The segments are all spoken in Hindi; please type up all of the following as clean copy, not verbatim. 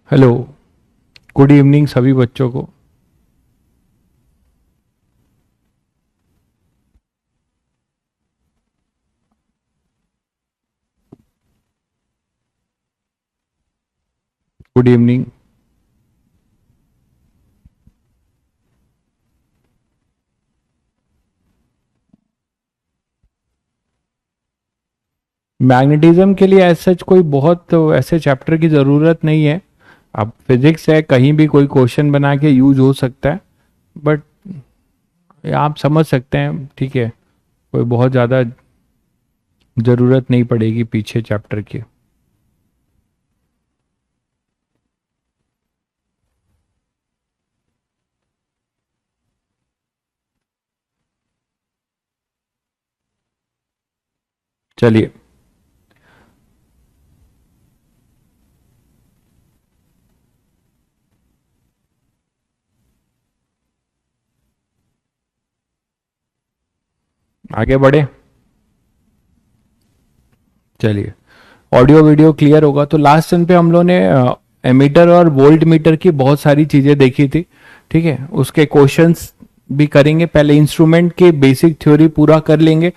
हेलो, गुड इवनिंग सभी बच्चों को। Good evening. मैग्नेटिज्म के लिए ऐसा कोई बहुत ऐसे चैप्टर की ज़रूरत नहीं है। अब फिजिक्स है, कहीं भी कोई क्वेश्चन बना के यूज हो सकता है, बट आप समझ सकते हैं, ठीक है। कोई बहुत ज़्यादा ज़रूरत नहीं पड़ेगी पीछे चैप्टर की। चलिए, आगे बढ़े। चलिए, ऑडियो वीडियो क्लियर होगा। तो लास्ट सन पे हम लोगों ने एमीटर और वोल्ट मीटर की बहुत सारी चीज़ें देखी थी, ठीक है। उसके क्वेश्चंस भी करेंगे। पहले इंस्ट्रूमेंट के बेसिक थ्योरी पूरा कर लेंगे,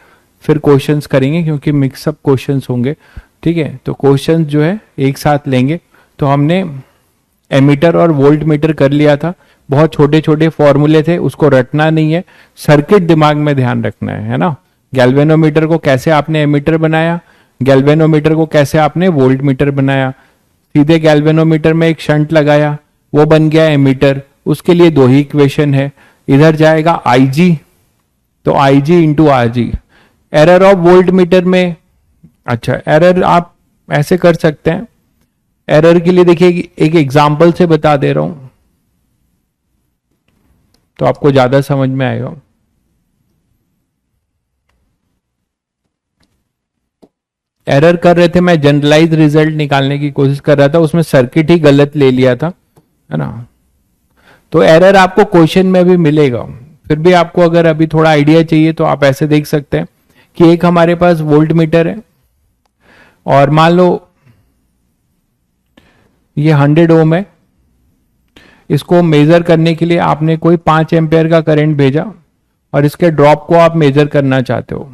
फिर क्वेश्चंस करेंगे, क्योंकि मिक्सअप क्वेश्चंस होंगे, ठीक है। तो क्वेश्चंस जो है एक साथ लेंगे। तो हमने एमीटर और वोल्ट मीटर कर लिया था। बहुत छोटे छोटे फॉर्मूले थे, उसको रटना नहीं है, सर्किट दिमाग में ध्यान रखना है ना। गैल्वेनोमीटर को कैसे आपने एमीटर बनाया, गैल्वेनोमीटर को कैसे आपने वोल्ट मीटर बनाया। सीधे गैल्वेनोमीटर में एक शंट लगाया, वो बन गया एमीटर। उसके लिए दो ही इक्वेशन है, इधर जाएगा IG, तो IG into RG। Error of volt meter में, अच्छा एरर आप ऐसे कर सकते हैं। एरर के लिए देखिए, एक एग्जांपल से बता दे रहा हूं तो आपको ज्यादा समझ में आएगा। एरर कर रहे थे, मैं जनरलाइज रिजल्ट निकालने की कोशिश कर रहा था, उसमें सर्किट ही गलत ले लिया था, है ना। तो एरर आपको क्वेश्चन में भी मिलेगा। फिर भी आपको अगर अभी थोड़ा आइडिया चाहिए तो आप ऐसे देख सकते हैं कि एक हमारे पास वोल्ट मीटर है, और मान लो ये 100 ओम है। इसको मेजर करने के लिए आपने कोई 5 एम्पेयर का करंट भेजा, और इसके ड्रॉप को आप मेजर करना चाहते हो,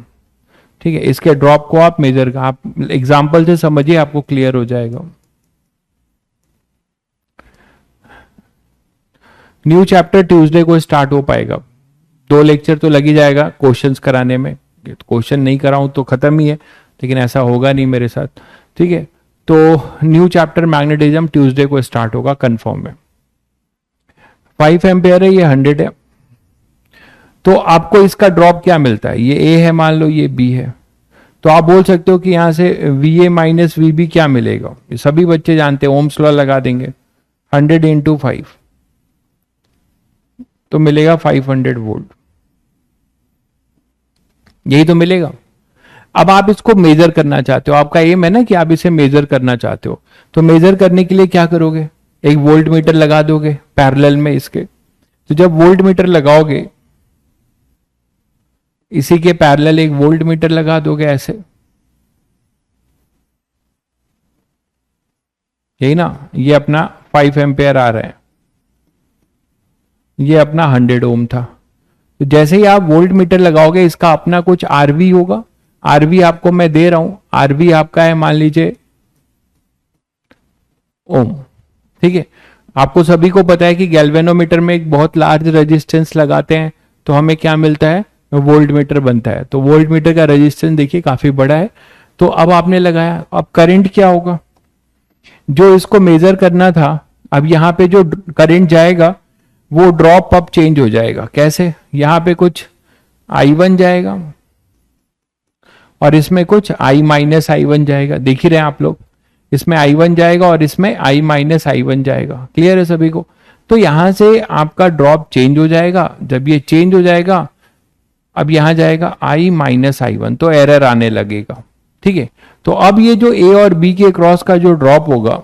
ठीक है। इसके ड्रॉप को आप मेजर, आप एग्जांपल से समझिए, आपको क्लियर हो जाएगा। न्यू चैप्टर ट्यूसडे को स्टार्ट हो पाएगा। 2 लेक्चर तो लग ही जाएगा क्वेश्चंस कराने में। क्वेश्चन नहीं कराऊं तो खत्म ही है, लेकिन ऐसा होगा नहीं मेरे साथ, ठीक है। तो न्यू चैप्टर मैग्नेटिज्म ट्यूसडे को स्टार्ट होगा कंफर्म में। 5 एम्पेयर है, ये 100 है। तो आपको इसका ड्रॉप क्या मिलता है, ये ए है मान लो, ये बी है। तो आप बोल सकते हो कि यहां से V A minus V B क्या मिलेगा, ये सभी बच्चे जानते हैं, ओम्स लॉ लगा देंगे। 100 इंटू 5 तो मिलेगा 500 वोल्ट, यही तो मिलेगा। अब आप इसको मेजर करना चाहते हो, आपका एम है ना कि आप इसे मेजर करना चाहते हो। तो मेजर करने के लिए क्या करोगे, एक वोल्ट मीटर लगा दोगे पैरेलल में इसके। तो जब वोल्ट मीटर लगाओगे, इसी के पैरेलल एक वोल्ट मीटर लगा दोगे ऐसे, यही ना। ये अपना 5 एम्पेयर आ रहा है, ये अपना 100 ओम था। तो जैसे ही आप वोल्ट मीटर लगाओगे, इसका अपना कुछ आरवी होगा। आरवी आपको मैं दे रहा हूं, आरवी आपका है मान लीजिए ओम, ठीक है। आपको सभी को पता है कि गैल्वेनोमीटर में एक बहुत लार्ज रेजिस्टेंस लगाते हैं तो हमें क्या मिलता है, वोल्ट मीटर बनता है। तो वोल्ट मीटर का रेजिस्टेंस देखिए काफी बड़ा है। तो अब आपने लगाया, अब करंट क्या होगा, जो इसको मेजर करना था, अब यहां पे जो करंट जाएगा वो ड्रॉप अब चेंज हो जाएगा। कैसे, यहां पे कुछ I1 जाएगा और इसमें कुछ I माइनस I1 जाएगा, देख ही रहे हैं आप लोग। इसमें I1 जाएगा और इसमें I माइनस I1 जाएगा। क्लियर है सभी को। तो यहां से आपका ड्रॉप चेंज हो जाएगा। जब ये चेंज हो जाएगा, अब यहां जाएगा I माइनस I1, तो एरर आने लगेगा, ठीक है। तो अब ये जो ए और बी के क्रॉस का जो ड्रॉप होगा,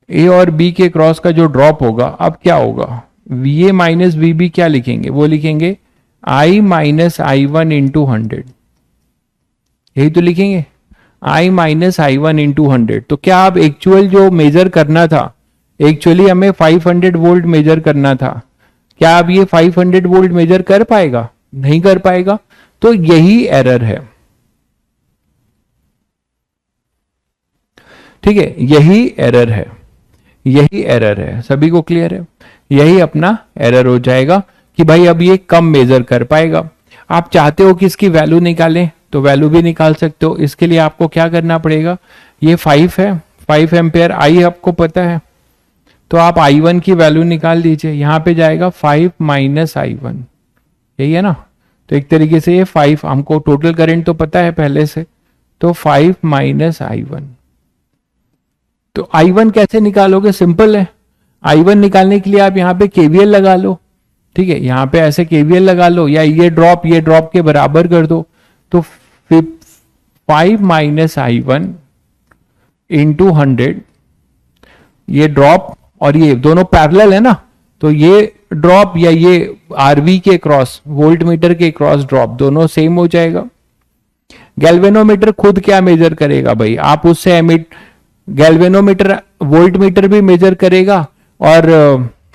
ए और बी के क्रॉस का जो ड्रॉप होगा, अब क्या होगा, V A minus V B क्या लिखेंगे, वो लिखेंगे I माइनस I1 इंटू 100, यही तो लिखेंगे। I minus I one into 100। तो क्या आप एक्चुअल जो मेजर करना था, एक्चुअली हमें 500 वोल्ट मेजर करना था, क्या आप ये 500 वोल्ट मेजर कर पाएगा? नहीं कर पाएगा। तो यही एरर है, ठीक है, यही एरर है, यही एरर है। सभी को क्लियर है? यही अपना एरर हो जाएगा कि भाई अब ये कम मेजर कर पाएगा। आप चाहते हो कि इसकी वैल्यू निकालें तो वैल्यू भी निकाल सकते हो। इसके लिए आपको क्या करना पड़ेगा, ये 5 है, 5 एम्पेयर आई आपको पता है, तो आप I1 की वैल्यू निकाल दीजिए। यहां पे जाएगा 5 माइनस I1, यही है ना। तो एक तरीके से ये 5, हमको टोटल करंट तो पता है पहले से, तो 5 माइनस I1। तो I1 कैसे निकालोगे? सिंपल है। I1 निकालने के लिए आप यहाँ पे KVL लगा लो, ठीक है, यहाँ पे ऐसे KVL लगा लो, या ये ड्रॉप के बराबर कर दो। तो 5 माइनस I1 इंटू 100, ये ड्रॉप और ये दोनों पैरेलल है ना, तो ये ड्रॉप या ये आरवी के क्रॉस, वोल्ट मीटर के क्रॉस ड्रॉप दोनों सेम हो जाएगा। गैल्वेनोमीटर खुद क्या मेजर करेगा भाई, आप उससे एमिट, गैल्वेनोमीटर वोल्ट मीटर भी मेजर करेगा और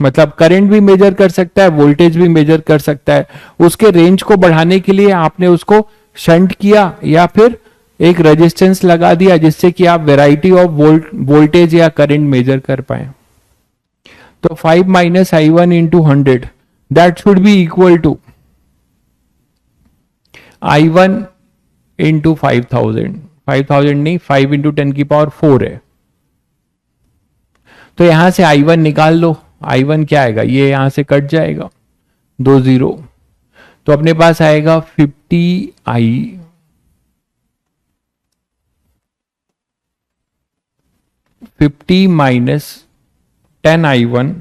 मतलब करंट भी मेजर कर सकता है, वोल्टेज भी मेजर कर सकता है। उसके रेंज को बढ़ाने के लिए आपने उसको शंट किया या फिर एक रेजिस्टेंस लगा दिया, जिससे कि आप वैरायटी ऑफ वोल्टेज या करंट मेजर कर पाए। तो 5 minus I1 into 100 that should be equal to I1 into 5000, 5000 नहीं, 5 इंटू 10⁴ है। तो यहां से I1 निकाल लो। I1 क्या आएगा, ये यहां से कट जाएगा, 2 0, तो अपने पास आएगा 50 minus 10I1,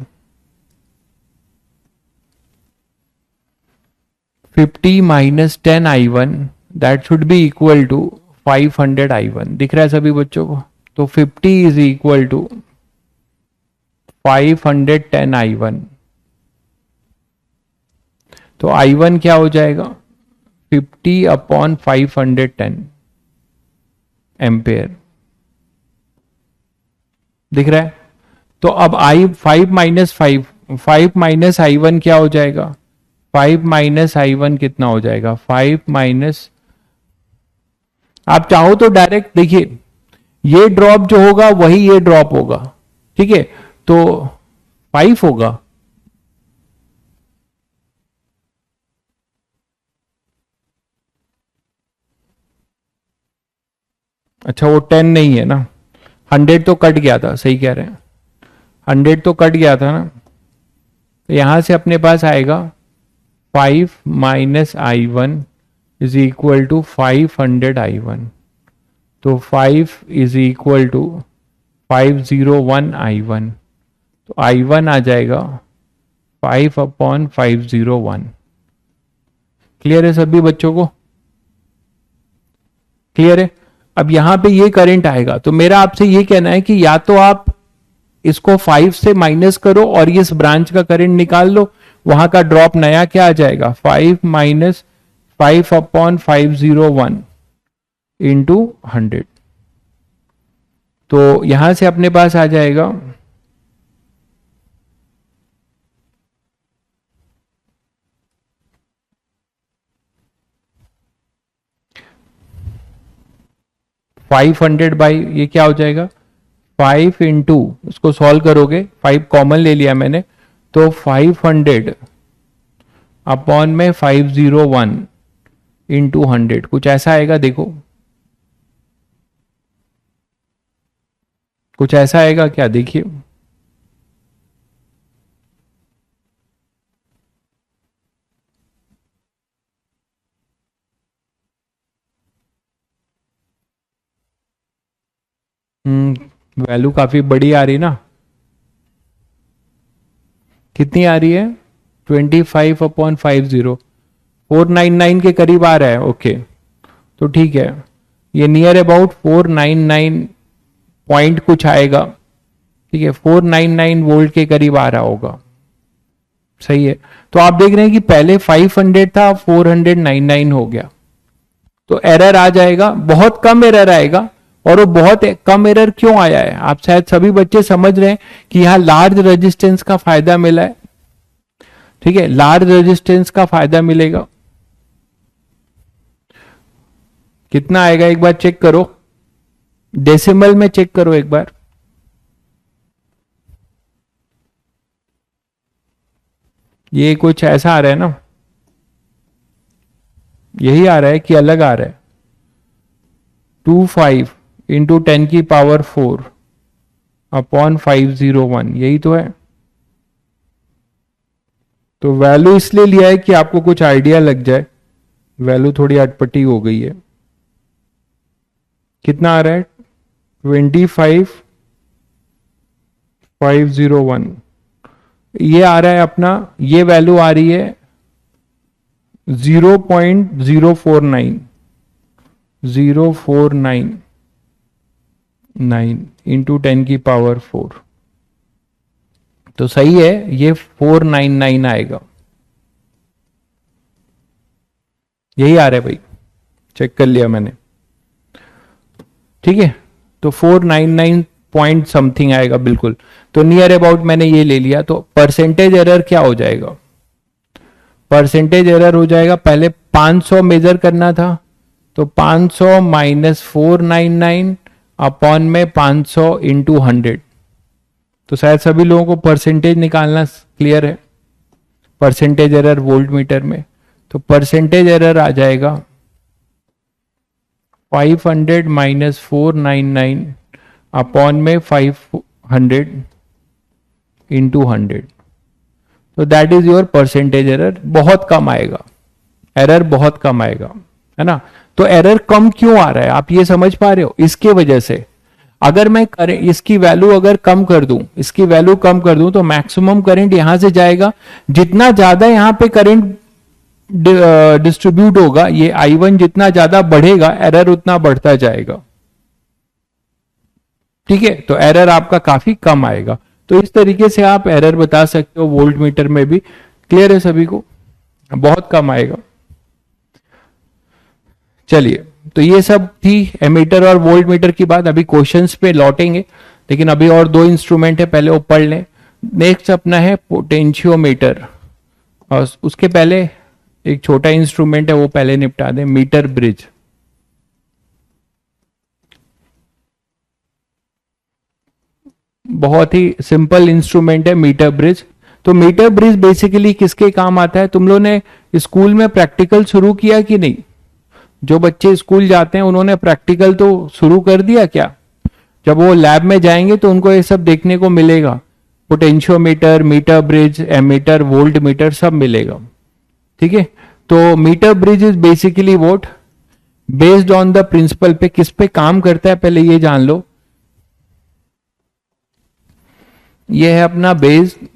50 minus 10I1 that should be equal to 500 I1। दिख रहा है सभी बच्चों को? तो 50 इज इक्वल टू 510 I1। तो I1 क्या हो जाएगा, 50 अपॉन 510 एम्पेयर। दिख रहा है? तो अब I5 माइनस 5 माइनस I1 क्या हो जाएगा, 5 माइनस I1 कितना हो जाएगा, 5 माइनस, आप चाहो तो डायरेक्ट देखिए, ये ड्रॉप जो होगा वही ये ड्रॉप होगा, ठीक है, तो 5 होगा। अच्छा वो 10 नहीं है ना, 100 तो कट गया था, सही कह रहे हैं, 100 तो कट गया था ना। तो यहां से अपने पास आएगा 5 minus I1 is equal to 500 I1। तो 5 इज इक्वल टू 501 I1। तो I1 आ जाएगा 5 अपॉन 501। क्लियर है सभी बच्चों को? क्लियर है? अब यहां पे ये करंट आएगा, तो मेरा आपसे ये कहना है कि या तो आप इसको 5 से माइनस करो और इस ब्रांच का करंट निकाल लो, वहां का ड्रॉप नया क्या आ जाएगा, 5 माइनस 5 अपॉन 501 इंटू 100। तो यहां से अपने पास आ जाएगा 500 बाई ये क्या हो जाएगा, 5 इंटू, इसको सॉल्व करोगे, 5 कॉमन ले लिया मैंने, तो 500 अपॉन में 501 इंटू 100, कुछ ऐसा आएगा, देखो कुछ ऐसा आएगा क्या, देखिए। वैल्यू काफी बड़ी आ रही ना, कितनी आ रही है, 25 अपॉन 50, 499 के करीब आ रहा है। ओके, तो ठीक है, ये नियर अबाउट 499 पॉइंट कुछ आएगा, ठीक है, 499 वोल्ट के करीब आ रहा होगा, सही है। तो आप देख रहे हैं कि पहले 500 था, 499 हो गया, तो एरर आ जाएगा, बहुत कम एरर आएगा, और वो बहुत कम एरर क्यों आया है, आप शायद सभी बच्चे समझ रहे हैं कि यहाँ लार्ज रेजिस्टेंस का फायदा मिला है। ठीक है, लार्ज रेजिस्टेंस का फायदा मिलेगा। कितना आएगा एक बार चेक करो, डेसिमल में चेक करो एक बार। ये कुछ ऐसा आ रहा है ना, यही आ रहा है कि अलग आ रहा है? 25 इंटू 10⁴ अपॉन 501, यही तो है। तो वैल्यू इसलिए लिया है कि आपको कुछ आइडिया लग जाए। वैल्यू थोड़ी अटपटी हो गई है। कितना आ रहा है? 25,501। ये आ रहा है अपना, ये वैल्यू आ रही है 0.049, 049 इंटू 10⁴। तो सही है, ये 499 आएगा। यही आ रहा है भाई, चेक कर लिया मैंने। ठीक है, तो 499 पॉइंट समथिंग आएगा बिल्कुल। तो नियर अबाउट मैंने ये ले लिया। तो परसेंटेज एरर क्या हो जाएगा? परसेंटेज एरर हो जाएगा, पहले 500 मेजर करना था, तो 500 माइनस 499 अपॉन में 500 इंटू 100। तो शायद सभी लोगों को परसेंटेज निकालना क्लियर है, परसेंटेज एरर वोल्ट मीटर में। तो परसेंटेज एरर आ जाएगा 500 माइनस 499 अपॉन में 500 इंटू 100। तो that is your percentage error. बहुत कम आएगा, एरर बहुत कम आएगा, है ना। तो एरर कम क्यों आ रहा है, आप ये समझ पा रहे हो? इसके वजह से अगर मैं इसकी वैल्यू अगर कम कर दूं, इसकी वैल्यू कम कर दूं, तो मैक्सिमम करंट यहां से जाएगा। जितना ज्यादा यहां पे करंट डिस्ट्रीब्यूट होगा, ये I1 जितना ज्यादा बढ़ेगा, एरर उतना बढ़ता जाएगा। ठीक है, तो एरर आपका काफी कम आएगा। तो इस तरीके से आप एरर बता सकते हो वोल्ट मीटर में भी। क्लियर है सभी को? बहुत कम आएगा। चलिए, तो ये सब थी एमीटर और वोल्ट मीटर की बात। अभी क्वेश्चंस पे लौटेंगे, लेकिन अभी और दो इंस्ट्रूमेंट है, पहले वो पढ़ लें। नेक्स्ट अपना है पोटेंशियोमीटर, और उसके पहले एक छोटा इंस्ट्रूमेंट है वो पहले निपटा दें, मीटर ब्रिज। बहुत ही सिंपल इंस्ट्रूमेंट है मीटर ब्रिज। तो मीटर ब्रिज बेसिकली किसके काम आता है? तुम लोगों ने स्कूल में प्रैक्टिकल शुरू किया कि नहीं? जो बच्चे स्कूल जाते हैं उन्होंने प्रैक्टिकल तो शुरू कर दिया क्या? जब वो लैब में जाएंगे तो उनको ये सब देखने को मिलेगा, potentiometer, meter bridge, ammeter, voltmeter सब मिलेगा। ठीक है, तो meter bridge is basically what, based on the principle पे। किस पे काम करता है पहले ये जान लो। ये है अपना based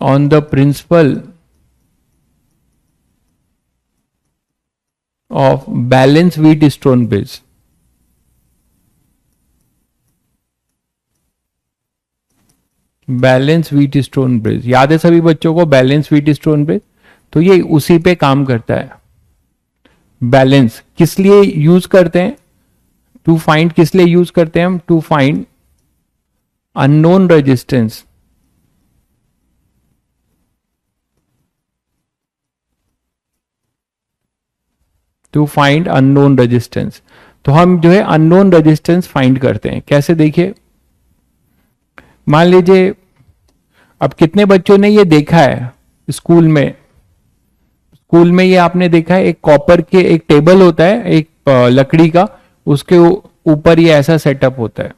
on the principle of balance wheat stone bridge. Balance wheat stone bridge याद है सभी बच्चों को? बैलेंस व्हीट स्टोन ब्रिज, तो ये उसी पे काम करता है। बैलेंस किस लिए यूज करते हैं? टू फाइंड, किस लिए यूज करते हैं हम? To find unknown resistance. To find unknown resistance. तो हम जो है अननोन रेजिस्टेंस फाइंड करते हैं। कैसे? देखिए, मान लीजिए अब कितने बच्चों ने ये देखा है स्कूल में? स्कूल में ये आपने देखा है, एक कॉपर के एक टेबल होता है, एक लकड़ी का, उसके ऊपर ये ऐसा सेटअप होता है।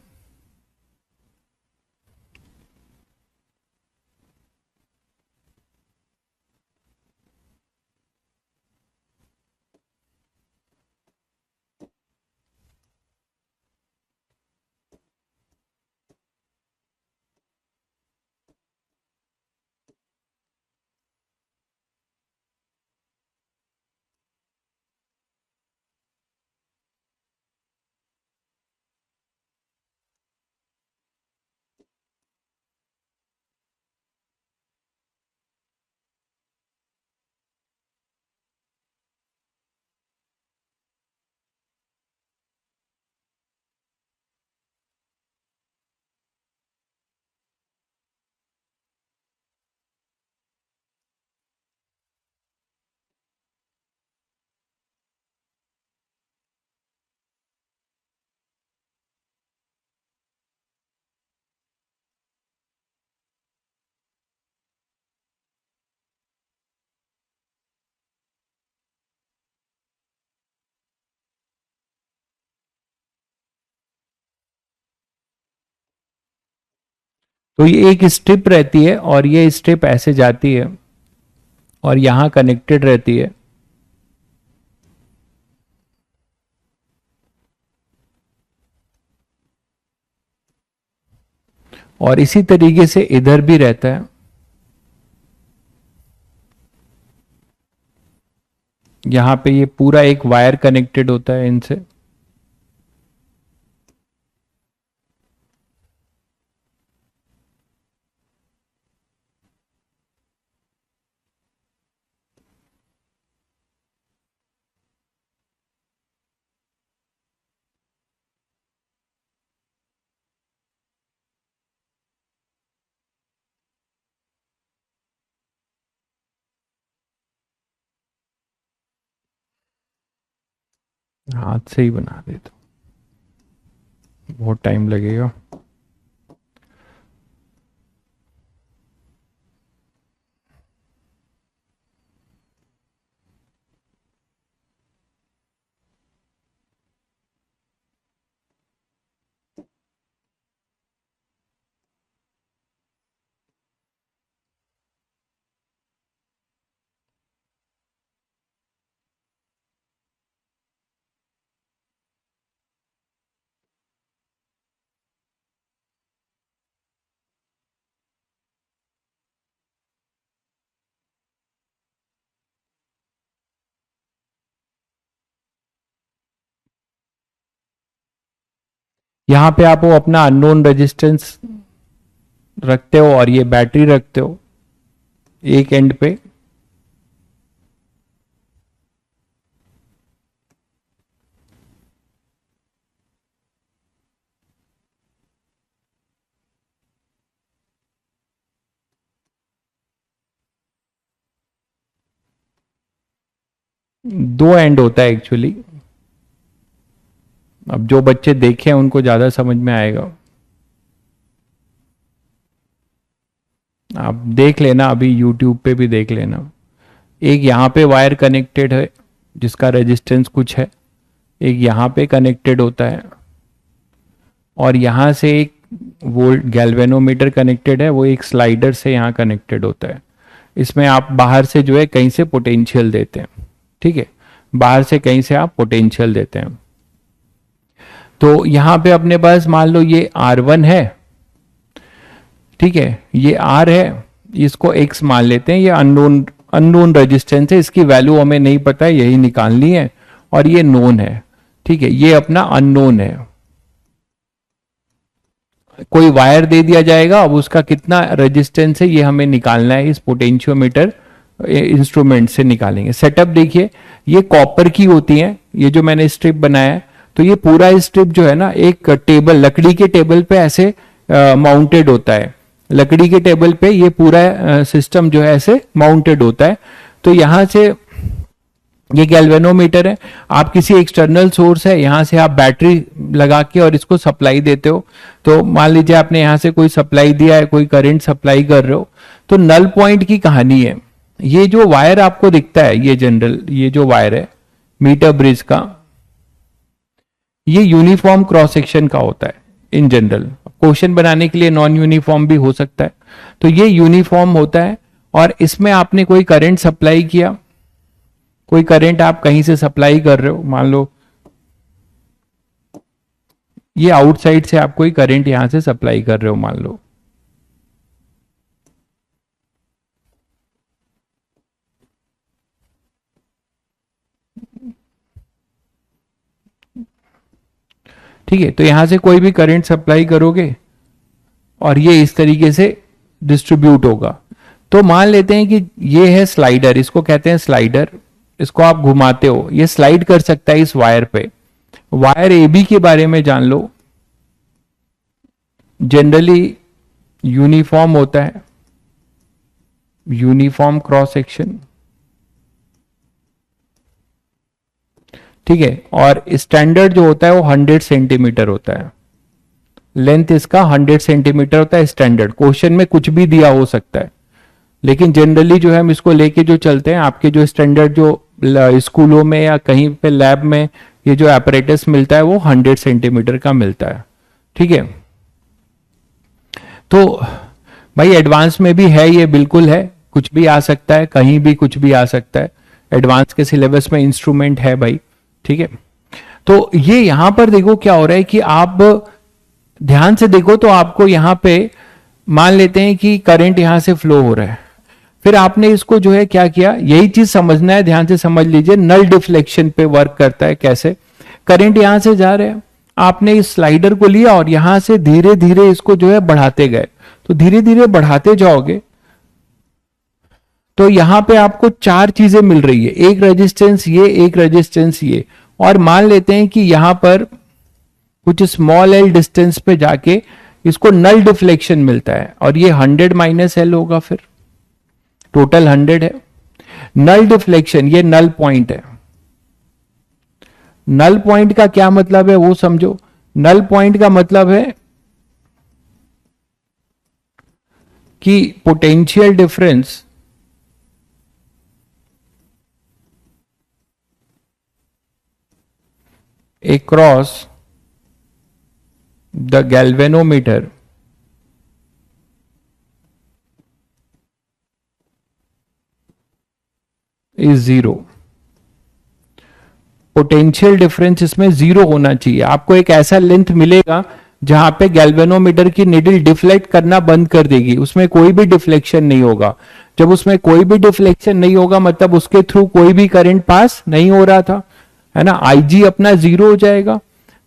तो ये एक स्ट्रिप रहती है और ये स्ट्रिप ऐसे जाती है और यहां कनेक्टेड रहती है। और इसी तरीके से इधर भी रहता है। यहां पे ये पूरा एक वायर कनेक्टेड होता है इनसे। हाथ से ही बना दे तो बहुत टाइम लगेगा। यहां पे आप वो अपना अननोन रेजिस्टेंस रखते हो और ये बैटरी रखते हो एक एंड पे। दो एंड होता है एक्चुअली। अब जो बच्चे देखे हैं उनको ज्यादा समझ में आएगा। आप देख लेना, अभी YouTube पे भी देख लेना। एक यहाँ पे वायर कनेक्टेड है जिसका रेजिस्टेंस कुछ है, एक यहाँ पे कनेक्टेड होता है और यहाँ से एक वोल्ट गैल्वेनोमीटर कनेक्टेड है, वो एक स्लाइडर से यहाँ कनेक्टेड होता है। इसमें आप बाहर से जो है कहीं से पोटेंशियल देते हैं, ठीक है, बाहर से कहीं से आप पोटेंशियल देते हैं। तो यहाँ पे अपने पास मान लो ये R1 है, ठीक है, ये R है, इसको X मान लेते हैं, ये अननोन रेजिस्टेंस है, इसकी वैल्यू हमें नहीं पता है, यही निकालनी है। और ये नोन है, ठीक है, ये अपना अननोन है। कोई वायर दे दिया जाएगा, अब उसका कितना रेजिस्टेंस है ये हमें निकालना है, इस पोटेंशियोमीटर इंस्ट्रूमेंट से निकालेंगे। सेटअप देखिए, ये कॉपर की होती है, ये जो मैंने स्ट्रिप बनाया है, तो ये पूरा स्ट्रिप जो है ना एक टेबल, लकड़ी के टेबल पे ऐसे माउंटेड होता है। लकड़ी के टेबल पे ये पूरा सिस्टम जो है ऐसे माउंटेड होता है। तो यहां से ये गैल्वेनोमीटर है, आप किसी एक्सटर्नल सोर्स है, यहां से आप बैटरी लगा के और इसको सप्लाई देते हो। तो मान लीजिए आपने यहां से कोई सप्लाई दिया है, कोई करंट सप्लाई कर रहे हो, तो नल पॉइंट की कहानी है। ये जो वायर आपको दिखता है, ये जनरल ये जो वायर है मीटर ब्रिज का, ये यूनिफॉर्म क्रॉस सेक्शन का होता है इन जनरल। क्वेश्चन बनाने के लिए नॉन यूनिफॉर्म भी हो सकता है, तो ये यूनिफॉर्म होता है। और इसमें आपने कोई करंट सप्लाई किया, कोई करंट आप कहीं से सप्लाई कर रहे हो, मान लो ये आउटसाइड से आप कोई करंट यहां से सप्लाई कर रहे हो, मान लो, ठीक है। तो यहां से कोई भी करंट सप्लाई करोगे और ये इस तरीके से डिस्ट्रीब्यूट होगा। तो मान लेते हैं कि ये है स्लाइडर, इसको कहते हैं स्लाइडर, इसको आप घुमाते हो, ये स्लाइड कर सकता है इस वायर पे। वायर AB के बारे में जान लो, जनरली यूनिफॉर्म होता है, यूनिफॉर्म क्रॉस सेक्शन, ठीक है। और स्टैंडर्ड जो होता है वो 100 सेंटीमीटर होता है, लेंथ इसका 100 सेंटीमीटर होता है स्टैंडर्ड। क्वेश्चन में कुछ भी दिया हो सकता है, लेकिन जनरली जो है हम इसको लेके जो चलते हैं, आपके जो स्टैंडर्ड जो स्कूलों में या कहीं पे लैब में ये जो एपरेटस मिलता है वो 100 सेंटीमीटर का मिलता है, ठीक है। तो भाई एडवांस में भी है, ये बिल्कुल है, कुछ भी आ सकता है, कहीं भी कुछ भी आ सकता है, एडवांस के सिलेबस में इंस्ट्रूमेंट है भाई, ठीक है। तो ये यहां पर देखो क्या हो रहा है कि आप ध्यान से देखो तो आपको यहां पे मान लेते हैं कि करंट यहां से फ्लो हो रहा है, फिर आपने इसको जो है क्या किया, यही चीज समझना है, ध्यान से समझ लीजिए, नल डिफ्लेक्शन पे वर्क करता है कैसे। करंट यहां से जा रहा है, आपने इस स्लाइडर को लिया और यहां से धीरे धीरे इसको जो है बढ़ाते गए, तो धीरे धीरे बढ़ाते जाओगे तो यहां पे आपको चार चीजें मिल रही है, एक रेजिस्टेंस ये, एक रेजिस्टेंस ये, और मान लेते हैं कि यहां पर कुछ स्मॉल एल डिस्टेंस पे जाके इसको नल डिफ्लेक्शन मिलता है, और ये 100 माइनस एल होगा, फिर टोटल 100 है। नल डिफ्लेक्शन ये नल पॉइंट है। नल पॉइंट का क्या मतलब है वो समझो। नल पॉइंट का मतलब है कि potential difference across the galvanometer is zero। Potential difference इसमें जीरो होना चाहिए। आपको एक ऐसा लेंथ मिलेगा जहां पे गैल्वेनोमीटर की निडल डिफ्लेक्ट करना बंद कर देगी, उसमें कोई भी डिफ्लेक्शन नहीं होगा। जब उसमें कोई भी डिफ्लेक्शन नहीं होगा मतलब उसके थ्रू कोई भी करंट पास नहीं हो रहा था, है ना, आईजी अपना जीरो हो जाएगा।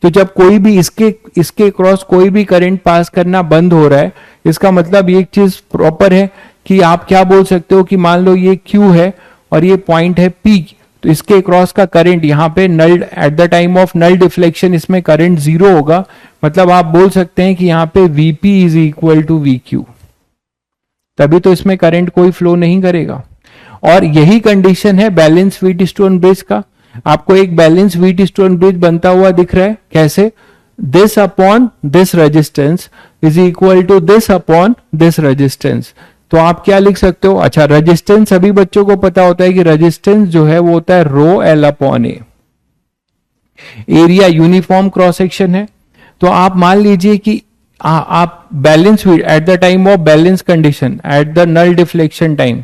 तो जब कोई भी इसके क्रॉस कोई भी करंट पास करना बंद हो रहा है, इसका मतलब ये चीज प्रॉपर है कि आप क्या बोल सकते हो कि मान लो ये Q है और ये पॉइंट है P, तो इसके क्रॉस का करंट यहाँ पे null at the time of null deflection इसमें करंट जीरो होगा, मतलब आप बोल सकते हैं कि यहाँ पे Vp is equal to VQ, तभी तो इसमें करंट कोई फ्लो नहीं करेगा। और यही कंडीशन है बैलेंस व्हीटस्टोन ब्रिज का। आपको एक बैलेंस व्हीटस्टोन ब्रिज बनता हुआ दिख रहा है कैसे, this upon this resistance is equal to this upon this resistance. तो आप क्या लिख सकते हो, अच्छा रेजिस्टेंस सभी बच्चों को पता होता है कि रेजिस्टेंस जो है वो होता है rho L upon A. Area uniform cross section है, तो आप मान लीजिए कि आप balance at the time of balance condition, at the null deflection time,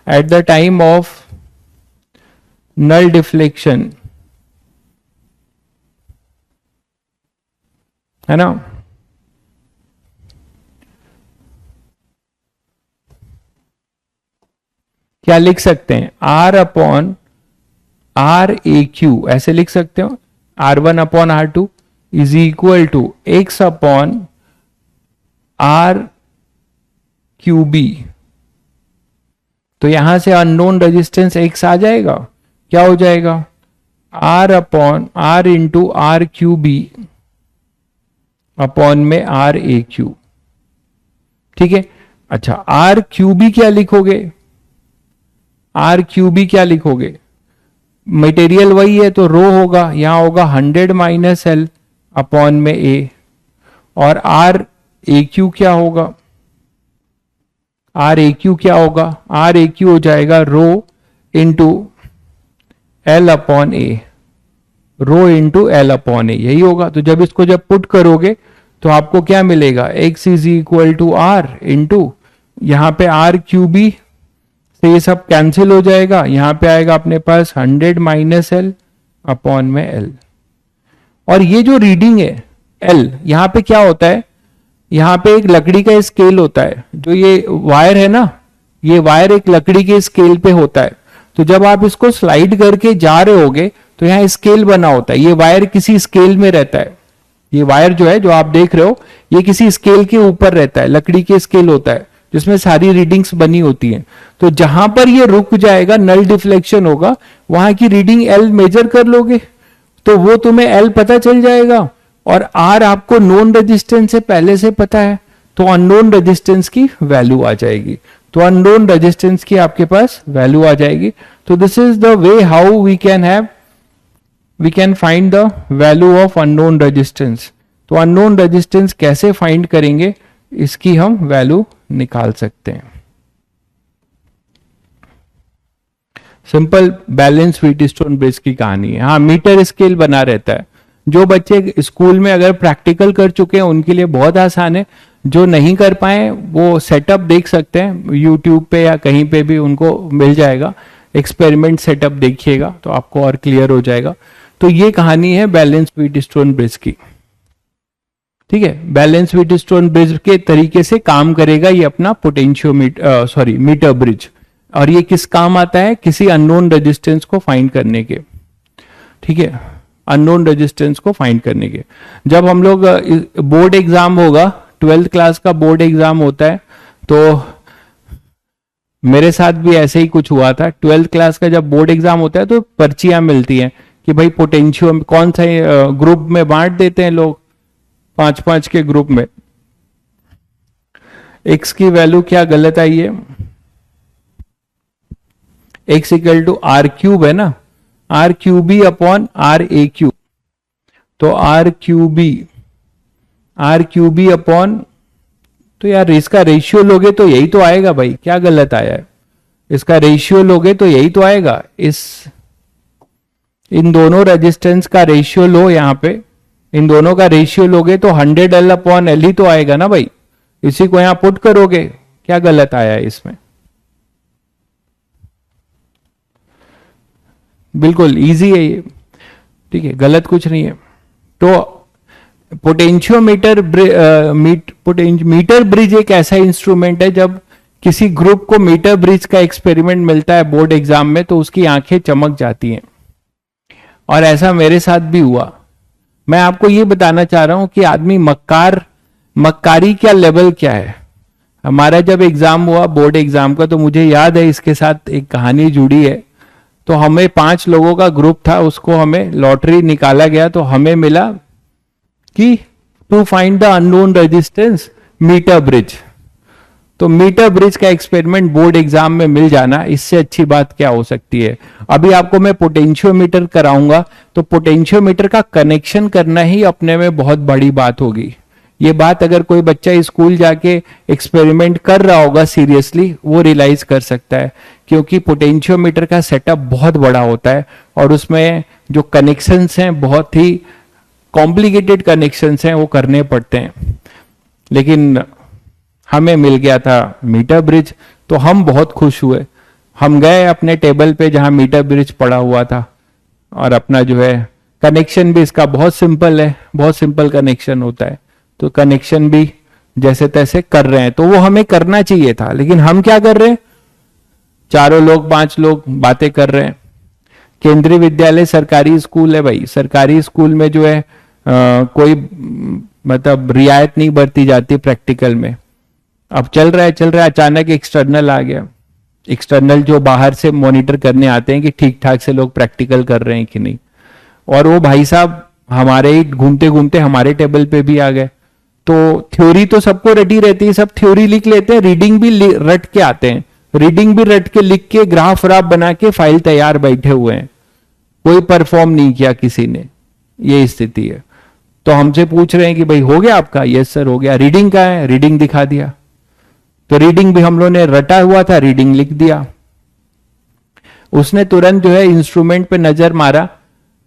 at the time of null deflection, है ना, क्या लिख सकते हैं, R upon R A Q, ऐसे लिख सकते हो, R1 upon R2 is equal to X upon R Q B. तो यहां से अननोन रेजिस्टेंस एक्स आ जाएगा, क्या हो जाएगा, R upon R into R Q B upon में आर ए क्यू, ठीक है। अच्छा आर क्यू बी क्या लिखोगे, आर क्यू बी क्या लिखोगे, मटेरियल वही है तो रो होगा, यहां होगा 100 माइनस एल अपॉन में ए, और आर ए क्यू क्या होगा, आर ए क्यू क्या होगा, आर ए क्यू हो जाएगा रो इंटू एल अपॉन ए, रो इंटू एल अपॉन ए, यही होगा। तो जब इसको जब पुट करोगे तो आपको क्या मिलेगा, X is equal to R into, यहां पे आर क्यू बी से ये सब कैंसिल हो जाएगा, यहां पे आएगा अपने पास 100 माइनस एल अपॉन में एल। और ये जो रीडिंग है एल, यहां पे क्या होता है, यहां पे एक लकड़ी का स्केल होता है, जो ये वायर है ना, ये वायर एक लकड़ी के स्केल पे होता है। तो जब आप इसको स्लाइड करके जा रहे होगे तो यहाँ स्केल बना होता है, ये वायर किसी स्केल में रहता है, ये वायर जो है जो आप देख रहे हो ये किसी स्केल के ऊपर रहता है, लकड़ी के स्केल होता है जिसमें सारी रीडिंग्स बनी होती हैं। तो जहां पर ये रुक जाएगा, नल डिफ्लेक्शन होगा, वहां की रीडिंग एल मेजर कर लोगे तो वो तुम्हें एल पता चल जाएगा, और आर आपको नोन रेजिस्टेंस से पहले से पता है, तो अननोन रेजिस्टेंस की वैल्यू आ जाएगी, तो अननोन रेजिस्टेंस की आपके पास वैल्यू आ जाएगी। तो this is the way how we can find the value of unknown resistance. तो अननोन रेजिस्टेंस कैसे फाइंड करेंगे, इसकी हम वैल्यू निकाल सकते हैं। सिंपल बैलेंस व्हीटस्टोन ब्रिज की कहानी है। हाँ, मीटर स्केल बना रहता है, जो बच्चे स्कूल में अगर प्रैक्टिकल कर चुके हैं उनके लिए बहुत आसान है, जो नहीं कर पाए वो सेटअप देख सकते हैं यूट्यूब पे या कहीं पे भी उनको मिल जाएगा, एक्सपेरिमेंट सेटअप देखिएगा तो आपको और क्लियर हो जाएगा। तो ये कहानी है बैलेंस व्हीटस्टोन ब्रिज की। ठीक है, बैलेंस व्हीटस्टोन ब्रिज के तरीके से काम करेगा ये अपना पोटेंशियोमीटर मीटर ब्रिज। और ये किस काम आता है, किसी अननोन रेजिस्टेंस को फाइंड करने के। ठीक है, अननोन रेजिस्टेंस को फाइंड करने के। जब हम लोग बोर्ड एग्जाम होगा, 12th क्लास का बोर्ड एग्जाम होता है, तो मेरे साथ भी ऐसे ही कुछ हुआ था। 12th क्लास का जब बोर्ड एग्जाम होता है तो पर्चियां मिलती हैं कि भाई पोटेंशियो कौन सा ग्रुप में बांट देते हैं लोग, 5-5 के ग्रुप में। x की वैल्यू क्या गलत आई है, x equal to R cube है ना, R QB upon R A cube. तो आर क्यूबी अपॉन, तो यार इसका रेशियो लोगे तो यही तो आएगा भाई, क्या गलत आया है, इसका रेशियो लोगे तो यही तो आएगा। इन दोनों रेजिस्टेंस का रेशियो लो, यहां पे इन दोनों का रेशियो लोगे तो 100L अपॉन एल ही तो आएगा ना भाई, इसी को यहां पुट करोगे, क्या गलत आया है इसमें। बिल्कुल इजी है ये, ठीक है, गलत कुछ नहीं है। तो पोटेंशियोमीटर मीटर ब्रिज एक ऐसा इंस्ट्रूमेंट है, जब किसी ग्रुप को मीटर ब्रिज का एक्सपेरिमेंट मिलता है बोर्ड एग्जाम में तो उसकी आंखें चमक जाती हैं। और ऐसा मेरे साथ भी हुआ। मैं आपको ये बताना चाह रहा हूं कि आदमी मक्कारी क्या लेवल क्या है। हमारा जब एग्जाम हुआ बोर्ड एग्जाम का, तो मुझे याद है इसके साथ एक कहानी जुड़ी है। तो हमें 5 लोगों का ग्रुप था, उसको हमें लॉटरी निकाला गया, तो हमें मिला कि to find the unknown resistance meter bridge. तो मीटर ब्रिज का एक्सपेरिमेंट बोर्ड एग्जाम में मिल जाना, इससे अच्छी बात क्या हो सकती है। अभी आपको मैं पोटेंशियोमीटर कराऊंगा, तो पोटेंशियोमीटर का कनेक्शन करना ही अपने में बहुत बड़ी बात होगी। ये बात अगर कोई बच्चा स्कूल जाके एक्सपेरिमेंट कर रहा होगा सीरियसली, वो रियलाइज कर सकता है, क्योंकि पोटेंशियोमीटर का सेटअप बहुत बड़ा होता है और उसमें जो कनेक्शंस हैं बहुत ही कॉम्प्लिकेटेड कनेक्शंस हैं, वो करने पड़ते हैं। लेकिन हमें मिल गया था मीटर ब्रिज, तो हम बहुत खुश हुए। हम गए अपने टेबल पे जहां मीटर ब्रिज पड़ा हुआ था, और अपना जो है कनेक्शन भी इसका बहुत सिंपल है, बहुत सिंपल कनेक्शन होता है। तो कनेक्शन भी जैसे तैसे कर रहे हैं, तो वो हमें करना चाहिए था, लेकिन हम क्या कर रहे हैं, चारों लोग 5 लोग बातें कर रहे हैं। केंद्रीय विद्यालय सरकारी स्कूल है भाई, सरकारी स्कूल में जो है कोई मतलब रियायत नहीं बरती जाती प्रैक्टिकल में। अब चल रहा है, अचानक एक्सटर्नल आ गया। एक्सटर्नल जो बाहर से मॉनिटर करने आते हैं कि ठीक ठाक से लोग प्रैक्टिकल कर रहे हैं कि नहीं, और वो भाई साहब हमारे ही घूमते घूमते हमारे टेबल पे भी आ गए। तो थ्योरी तो सबको रटी रहती है, सब थ्योरी लिख लेते हैं, रीडिंग भी रट के आते हैं, रीडिंग भी रट के लिख के ग्राफ व्राफ बना के फाइल तैयार बैठे हुए हैं, कोई परफॉर्म नहीं किया किसी ने। ये स्थिति है। तो हमसे पूछ रहे हैं कि भाई हो गया आपका, यस सर हो गया, रीडिंग का है, रीडिंग दिखा दिया। तो रीडिंग भी हम लोगों ने रटा हुआ था, रीडिंग लिख दिया। उसने तुरंत जो है इंस्ट्रूमेंट पे नजर मारा,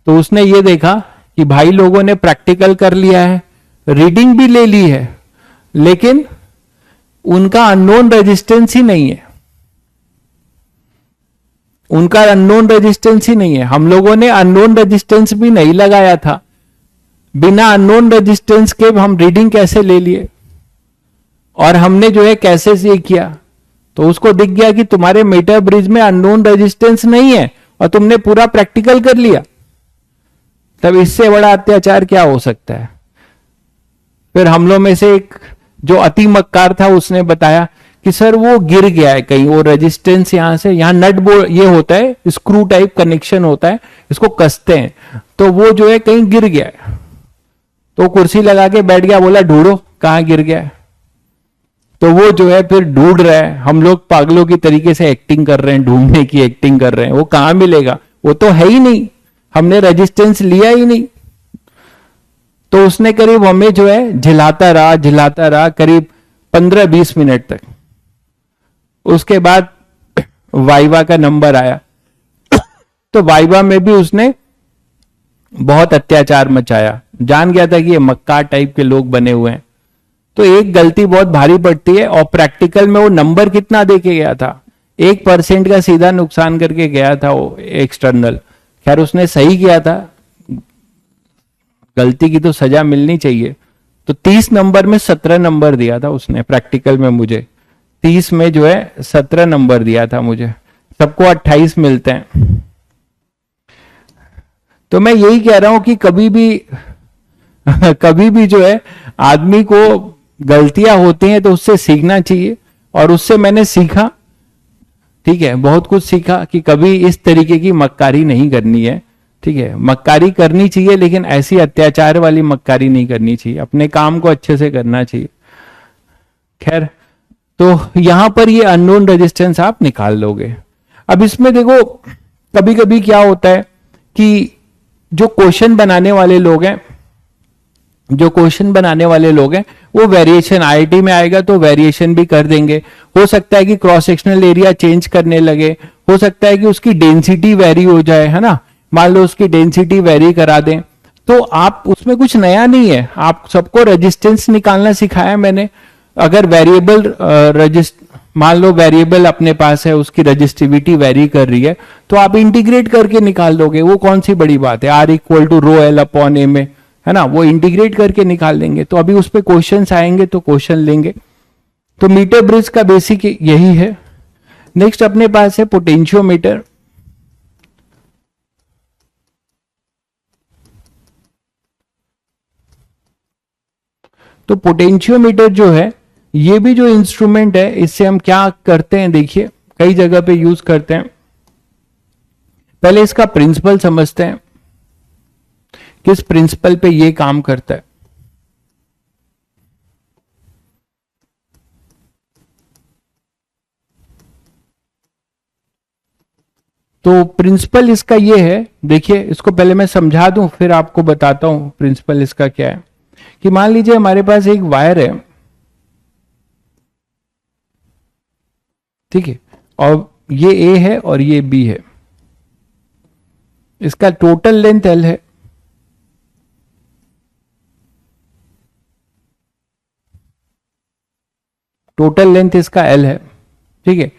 तो उसने ये देखा कि भाई लोगों ने प्रैक्टिकल कर लिया है, रीडिंग भी ले ली है, लेकिन उनका अननोन रेजिस्टेंस ही नहीं है, उनका अननोन रेजिस्टेंस ही नहीं है। हम लोगों ने अननोन रेजिस्टेंस भी नहीं लगाया था, बिना अननोन रेजिस्टेंस के हम रीडिंग कैसे ले लिए, और हमने जो है कैसे ये किया। तो उसको दिख गया कि तुम्हारे मीटर ब्रिज में अननोन रेजिस्टेंस नहीं है और तुमने पूरा प्रैक्टिकल कर लिया। तब इससे बड़ा अत्याचार क्या हो सकता है। फिर हम लोग में से एक जो अति मक्कार था, उसने बताया कि सर वो गिर गया है कहीं, वो रेजिस्टेंस यहां से, यहां नट बोल्ट ये होता है, स्क्रू टाइप कनेक्शन होता है, इसको कसते हैं, तो वो जो है कहीं गिर गया है। तो कुर्सी लगा के बैठ गया, बोला ढूंढो कहां गिर गया है। तो वो जो है फिर ढूंढ रहा है, हम लोग पागलों की तरीके से एक्टिंग कर रहे हैं, ढूंढने की एक्टिंग कर रहे हैं, वो कहां मिलेगा, वो तो है ही नहीं, हमने रेजिस्टेंस लिया ही नहीं। तो उसने करीब हमें जो है झिलाता रहा करीब 15-20 मिनट तक। उसके बाद वाइवा का नंबर आया, तो वाइवा में भी उसने बहुत अत्याचार मचाया, जान गया था कि ये मक्कार टाइप के लोग बने हुए हैं। तो एक गलती बहुत भारी पड़ती है। और प्रैक्टिकल में वो नंबर कितना दे के गया था, 1% का सीधा नुकसान करके गया था वो एक्सटर्नल। खैर उसने सही किया था, गलती की तो सजा मिलनी चाहिए। तो 30 नंबर में 17 नंबर दिया था उसने प्रैक्टिकल में मुझे, 30 में जो है 17 नंबर दिया था मुझे, सबको 28 मिलते हैं। तो मैं यही कह रहा हूं कि कभी भी कभी भी जो है आदमी को गलतियां होती हैं तो उससे सीखना चाहिए, और उससे मैंने सीखा, ठीक है, बहुत कुछ सीखा कि कभी इस तरीके की मक्कारी नहीं करनी है। ठीक है, मक्कारी करनी चाहिए लेकिन ऐसी अत्याचार वाली मक्कारी नहीं करनी चाहिए, अपने काम को अच्छे से करना चाहिए। खैर, तो यहां पर ये अननोन रेजिस्टेंस आप निकाल लोगे। अब इसमें देखो कभी कभी क्या होता है कि जो क्वेश्चन बनाने वाले लोग हैं, वो वेरिएशन आईआईटी में आएगा तो वेरिएशन भी कर देंगे। हो सकता है कि क्रॉस सेक्शनल एरिया चेंज करने लगे, हो सकता है कि उसकी डेंसिटी वेरी हो जाए, है ना, मान लो उसकी डेंसिटी वेरी करा दें, तो आप उसमें कुछ नया नहीं है, आप सबको रेजिस्टेंस निकालना सिखाया मैंने। अगर वेरिएबल मान लो वेरिएबल अपने पास है, उसकी रजिस्टिविटी वेरी कर रही है, तो आप इंटीग्रेट करके निकाल दोगे, वो कौन सी बड़ी बात है, R equal to rho L upon A में, है ना, वो इंटीग्रेट करके निकाल लेंगे। तो अभी उस पर क्वेश्चंस आएंगे तो क्वेश्चन लेंगे। तो मीटर ब्रिज का बेसिक यही है। नेक्स्ट अपने पास है पोटेंशियोमीटर। तो पोटेंशियोमीटर जो है, ये भी जो इंस्ट्रूमेंट है, इससे हम क्या करते हैं, देखिए कई जगह पे यूज करते हैं। पहले इसका प्रिंसिपल समझते हैं, किस प्रिंसिपल पे ये काम करता है। तो प्रिंसिपल इसका ये है, देखिए इसको पहले मैं समझा दूं फिर आपको बताता हूं प्रिंसिपल इसका क्या है। कि मान लीजिए हमारे पास एक वायर है, ठीक है, और ये ए है और ये बी है, इसका टोटल लेंथ एल है। टोटल लेंथ इसका एल है, ठीक है।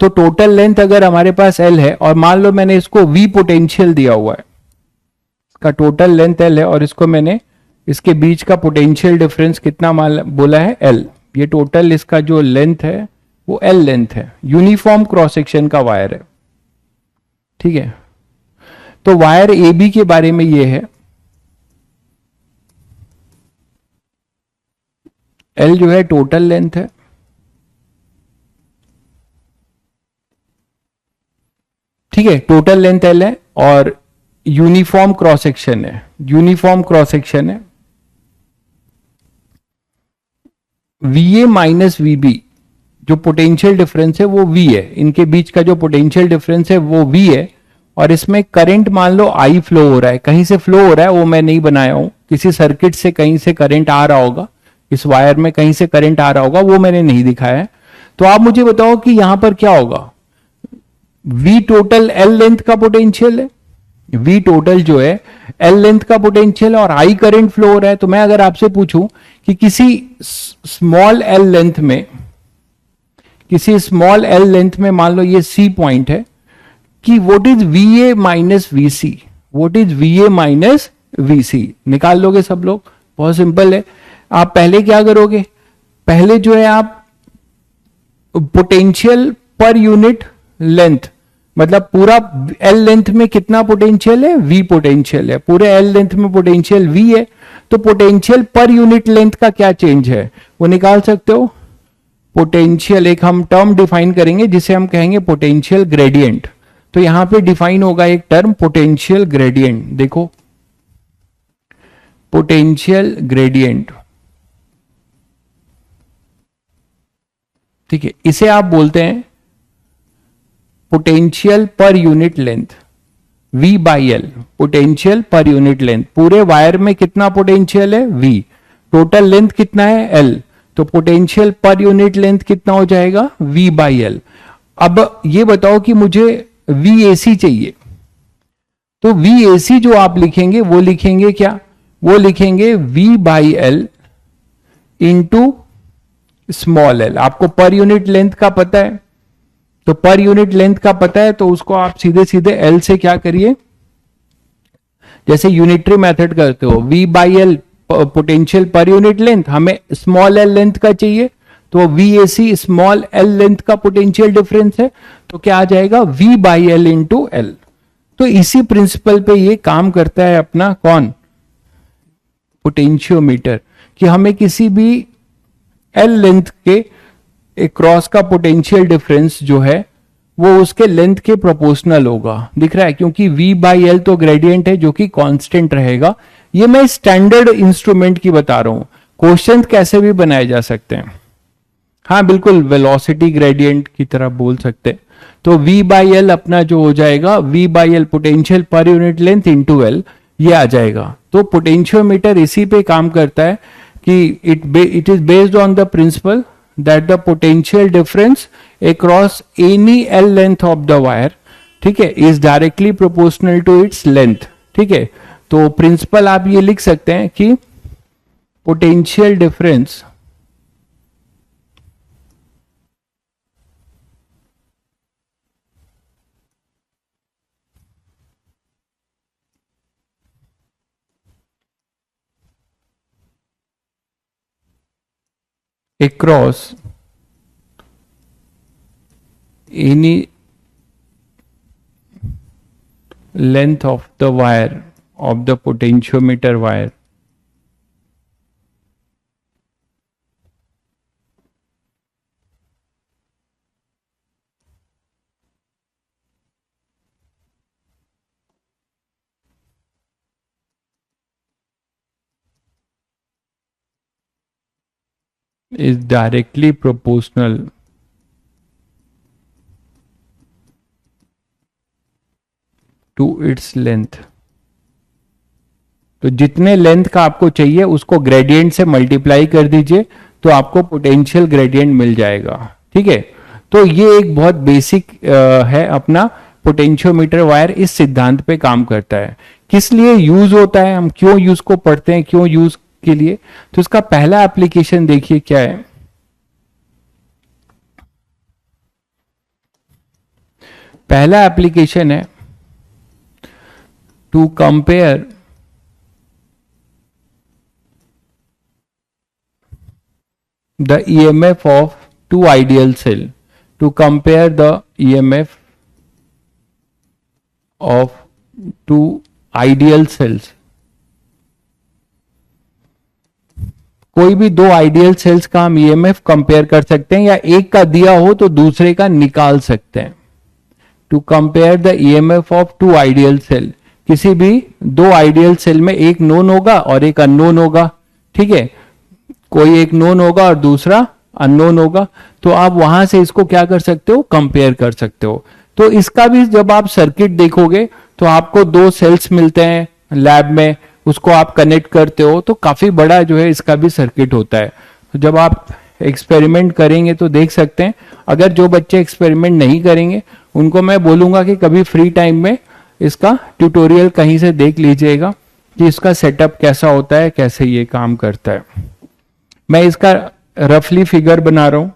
तो टोटल लेंथ अगर हमारे पास एल है और मान लो मैंने इसको वी पोटेंशियल दिया हुआ है, इसका टोटल लेंथ एल है और इसको मैंने इसके बीच का पोटेंशियल डिफरेंस कितना बोला है, एल। ये टोटल इसका जो लेंथ है वो एल लेंथ है, यूनिफॉर्म क्रॉस सेक्शन का वायर है, ठीक है। तो वायर ए बी के बारे में ये है, एल जो है टोटल लेंथ है, ठीक है, टोटल लेंथ एल है और यूनिफॉर्म क्रॉस सेक्शन है, यूनिफॉर्म क्रॉस सेक्शन है। वीए माइनस वीबी जो पोटेंशियल डिफरेंस है वो वी है, इनके बीच का जो पोटेंशियल डिफरेंस है वो वी है। और इसमें करंट मान लो आई फ्लो हो रहा है, कहीं से फ्लो हो रहा है, वो मैं नहीं बनाया हूं, किसी सर्किट से कहीं से करंट आ रहा होगा, इस वायर में कहीं से करंट आ रहा होगा, वो मैंने नहीं दिखाया है। तो आप मुझे बताओ कि यहां पर क्या होगा, वी टोटल एल लेंथ का पोटेंशियल है, वी टोटल जो है एल लेंथ का पोटेंशियल है और आई करंट फ्लो हो रहा है। तो मैं अगर आपसे पूछूं कि किसी स्मॉल एल लेंथ में, किसी स्मॉल एल लेंथ में मान लो ये सी पॉइंट है, कि what is V A minus V C, what is V A minus V C, निकाल लोगे सब लोग, बहुत सिंपल है। आप पहले क्या करोगे, पहले जो है आप पोटेंशियल पर यूनिट लेंथ, मतलब पूरा एल लेंथ में कितना पोटेंशियल है, वी पोटेंशियल है, पूरे एल लेंथ में पोटेंशियल वी है, तो पोटेंशियल पर यूनिट लेंथ का क्या चेंज है वो निकाल सकते हो। पोटेंशियल एक हम टर्म डिफाइन करेंगे जिसे हम कहेंगे पोटेंशियल ग्रेडियंट। तो यहां पे डिफाइन होगा एक टर्म पोटेंशियल ग्रेडियंट, देखो पोटेंशियल ग्रेडियंट, ठीक है, इसे आप बोलते हैं potential per unit length, V by L, potential per unit length. पूरे वायर में कितना पोटेंशियल है, V, टोटल लेंथ कितना है, L, तो पोटेंशियल पर यूनिट लेंथ कितना हो जाएगा, V बाई एल। अब ये बताओ कि मुझे VAC चाहिए, तो VAC जो आप लिखेंगे वो लिखेंगे क्या, वो लिखेंगे V by L into small L. आपको पर यूनिट लेंथ का पता है, तो पर यूनिट लेंथ का पता है तो उसको आप सीधे सीधे एल से क्या करिए, जैसे यूनिटरी मेथड करते हो, V by L potential per unit length, हमें स्मॉल एल लेंथ का चाहिए तो VAC स्मॉल एल लेंथ का पोटेंशियल डिफरेंस है, तो क्या आ जाएगा V by L into L. तो इसी प्रिंसिपल पे ये काम करता है अपना कौन, पोटेंशियोमीटर, कि हमें किसी भी एल लेंथ के क्रॉस का पोटेंशियल डिफरेंस जो है वो उसके लेंथ के प्रोपोर्शनल होगा। दिख रहा है, क्योंकि V बाई एल तो ग्रेडियंट है जो कि कांस्टेंट रहेगा। ये मैं स्टैंडर्ड इंस्ट्रूमेंट की बता रहा हूं, क्वेश्चन कैसे भी बनाए जा सकते हैं। हाँ बिल्कुल, वेलोसिटी ग्रेडियंट की तरह बोल सकते हैं। तो V बाई एल अपना जो हो जाएगा, V by L potential per unit length into L, ये आ जाएगा। तो पोटेंशियोमीटर इसी पे काम करता है कि it is based on the principle that the potential difference across any L length of the wire, ठीक है, is directly proportional to its length। ठीक है, तो प्रिंसिपल आप ये लिख सकते हैं कि potential difference across any length of the wire, of the potentiometer wire, is directly proportional to its length। तो जितने लेंथ का आपको चाहिए उसको ग्रेडियंट से मल्टीप्लाई कर दीजिए तो आपको पोटेंशियल ग्रेडियंट मिल जाएगा। ठीक है, तो ये एक बहुत बेसिक है अपना पोटेंशियोमीटर वायर, इस सिद्धांत पे काम करता है। किस लिए यूज होता है, हम क्यों यूज को पढ़ते हैं, क्यों यूज के लिए, तो इसका पहला एप्लीकेशन देखिए क्या है। पहला एप्लीकेशन है to compare the EMF of two ideal cell, to compare the EMF of two ideal cells। कोई भी दो आइडियल सेल्स का हम EMF कंपेयर कर सकते हैं, या एक का दिया हो तो दूसरे का निकाल सकते हैं। To compare the EMF of two ideal cell, किसी भी दो आइडियल सेल में एक नोन होगा और एक अननोन होगा। ठीक है, कोई एक नोन होगा और दूसरा अननोन होगा, तो आप वहां से इसको क्या कर सकते हो, कंपेयर कर सकते हो। तो इसका भी जब आप सर्किट देखोगे तो आपको दो सेल्स मिलते हैं लैब में, उसको आप कनेक्ट करते हो तो काफी बड़ा जो है इसका भी सर्किट होता है। तो जब आप एक्सपेरिमेंट करेंगे तो देख सकते हैं। अगर जो बच्चे एक्सपेरिमेंट नहीं करेंगे उनको मैं बोलूंगा कि कभी फ्री टाइम में इसका ट्यूटोरियल कहीं से देख लीजिएगा कि इसका सेटअप कैसा होता है, कैसे ये काम करता है। मैं इसका रफली फिगर बना रहा हूं।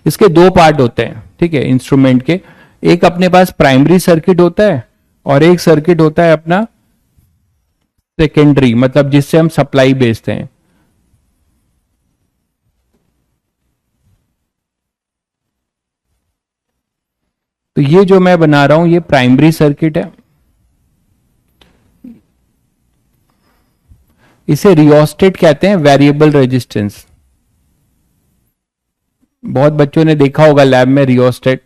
इसके दो पार्ट होते हैं, ठीक है, इंस्ट्रूमेंट के। एक अपने पास प्राइमरी सर्किट होता है और एक सर्किट होता है अपना सेकेंडरी, मतलब जिससे हम सप्लाई बेचते हैं। तो ये जो मैं बना रहा हूं ये प्राइमरी सर्किट है। इसे रियोस्टेट कहते हैं, वेरिएबल रेजिस्टेंस। बहुत बच्चों ने देखा होगा लैब में रियोस्टेट,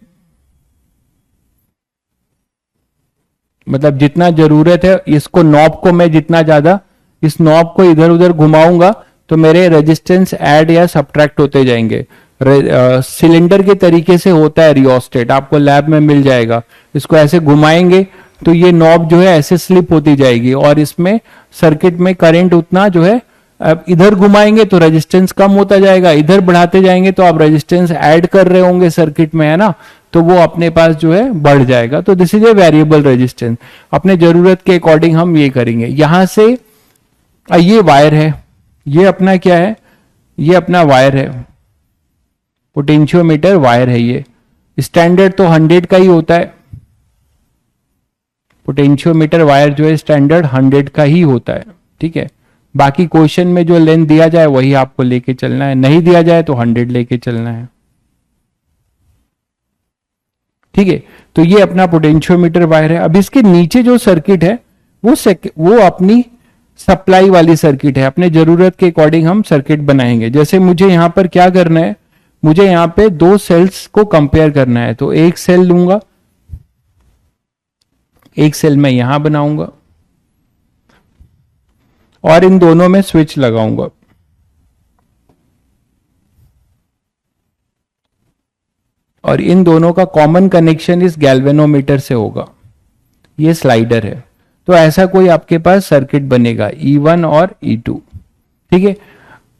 मतलब जितना जरूरत है इसको, नॉब को मैं जितना ज्यादा इस नॉब को इधर उधर घुमाऊंगा तो मेरे रेजिस्टेंस ऐड या सब्ट्रैक्ट होते जाएंगे। सिलेंडर के तरीके से होता है रियोस्टेट, आपको लैब में मिल जाएगा। इसको ऐसे घुमाएंगे तो ये नॉब जो है ऐसे स्लिप होती जाएगी और इसमें सर्किट में करंट उतना जो है, अब इधर घुमाएंगे तो रेजिस्टेंस कम होता जाएगा, इधर बढ़ाते जाएंगे तो आप रेजिस्टेंस ऐड कर रहे होंगे सर्किट में, है ना, तो वो अपने पास जो है बढ़ जाएगा। तो this is a variable resistance. अपने जरूरत के अकॉर्डिंग हम ये करेंगे। यहां से ये वायर है, ये अपना क्या है, ये अपना वायर है, पोटेंशियोमीटर वायर है। ये स्टैंडर्ड तो 100 का ही होता है, पोटेंशियोमीटर वायर जो है स्टैंडर्ड 100 का ही होता है, ठीक है। बाकी क्वेश्चन में जो लेंथ दिया जाए वही आपको लेके चलना है, नहीं दिया जाए तो 100 लेके चलना है, ठीक है। तो ये अपना पोटेंशियोमीटर वायर है। अब इसके नीचे जो सर्किट है वो अपनी सप्लाई वाली सर्किट है। अपने जरूरत के अकॉर्डिंग हम सर्किट बनाएंगे। जैसे मुझे यहां पर क्या करना है, मुझे यहां पे दो सेल्स को कंपेयर करना है, तो एक सेल लूंगा, एक सेल मैं यहां बनाऊंगा और इन दोनों में स्विच लगाऊंगा। और इन दोनों का कॉमन कनेक्शन इस गैल्वेनोमीटर से होगा, ये स्लाइडर है। तो ऐसा कोई आपके पास सर्किट बनेगा E1 और E2, ठीक है।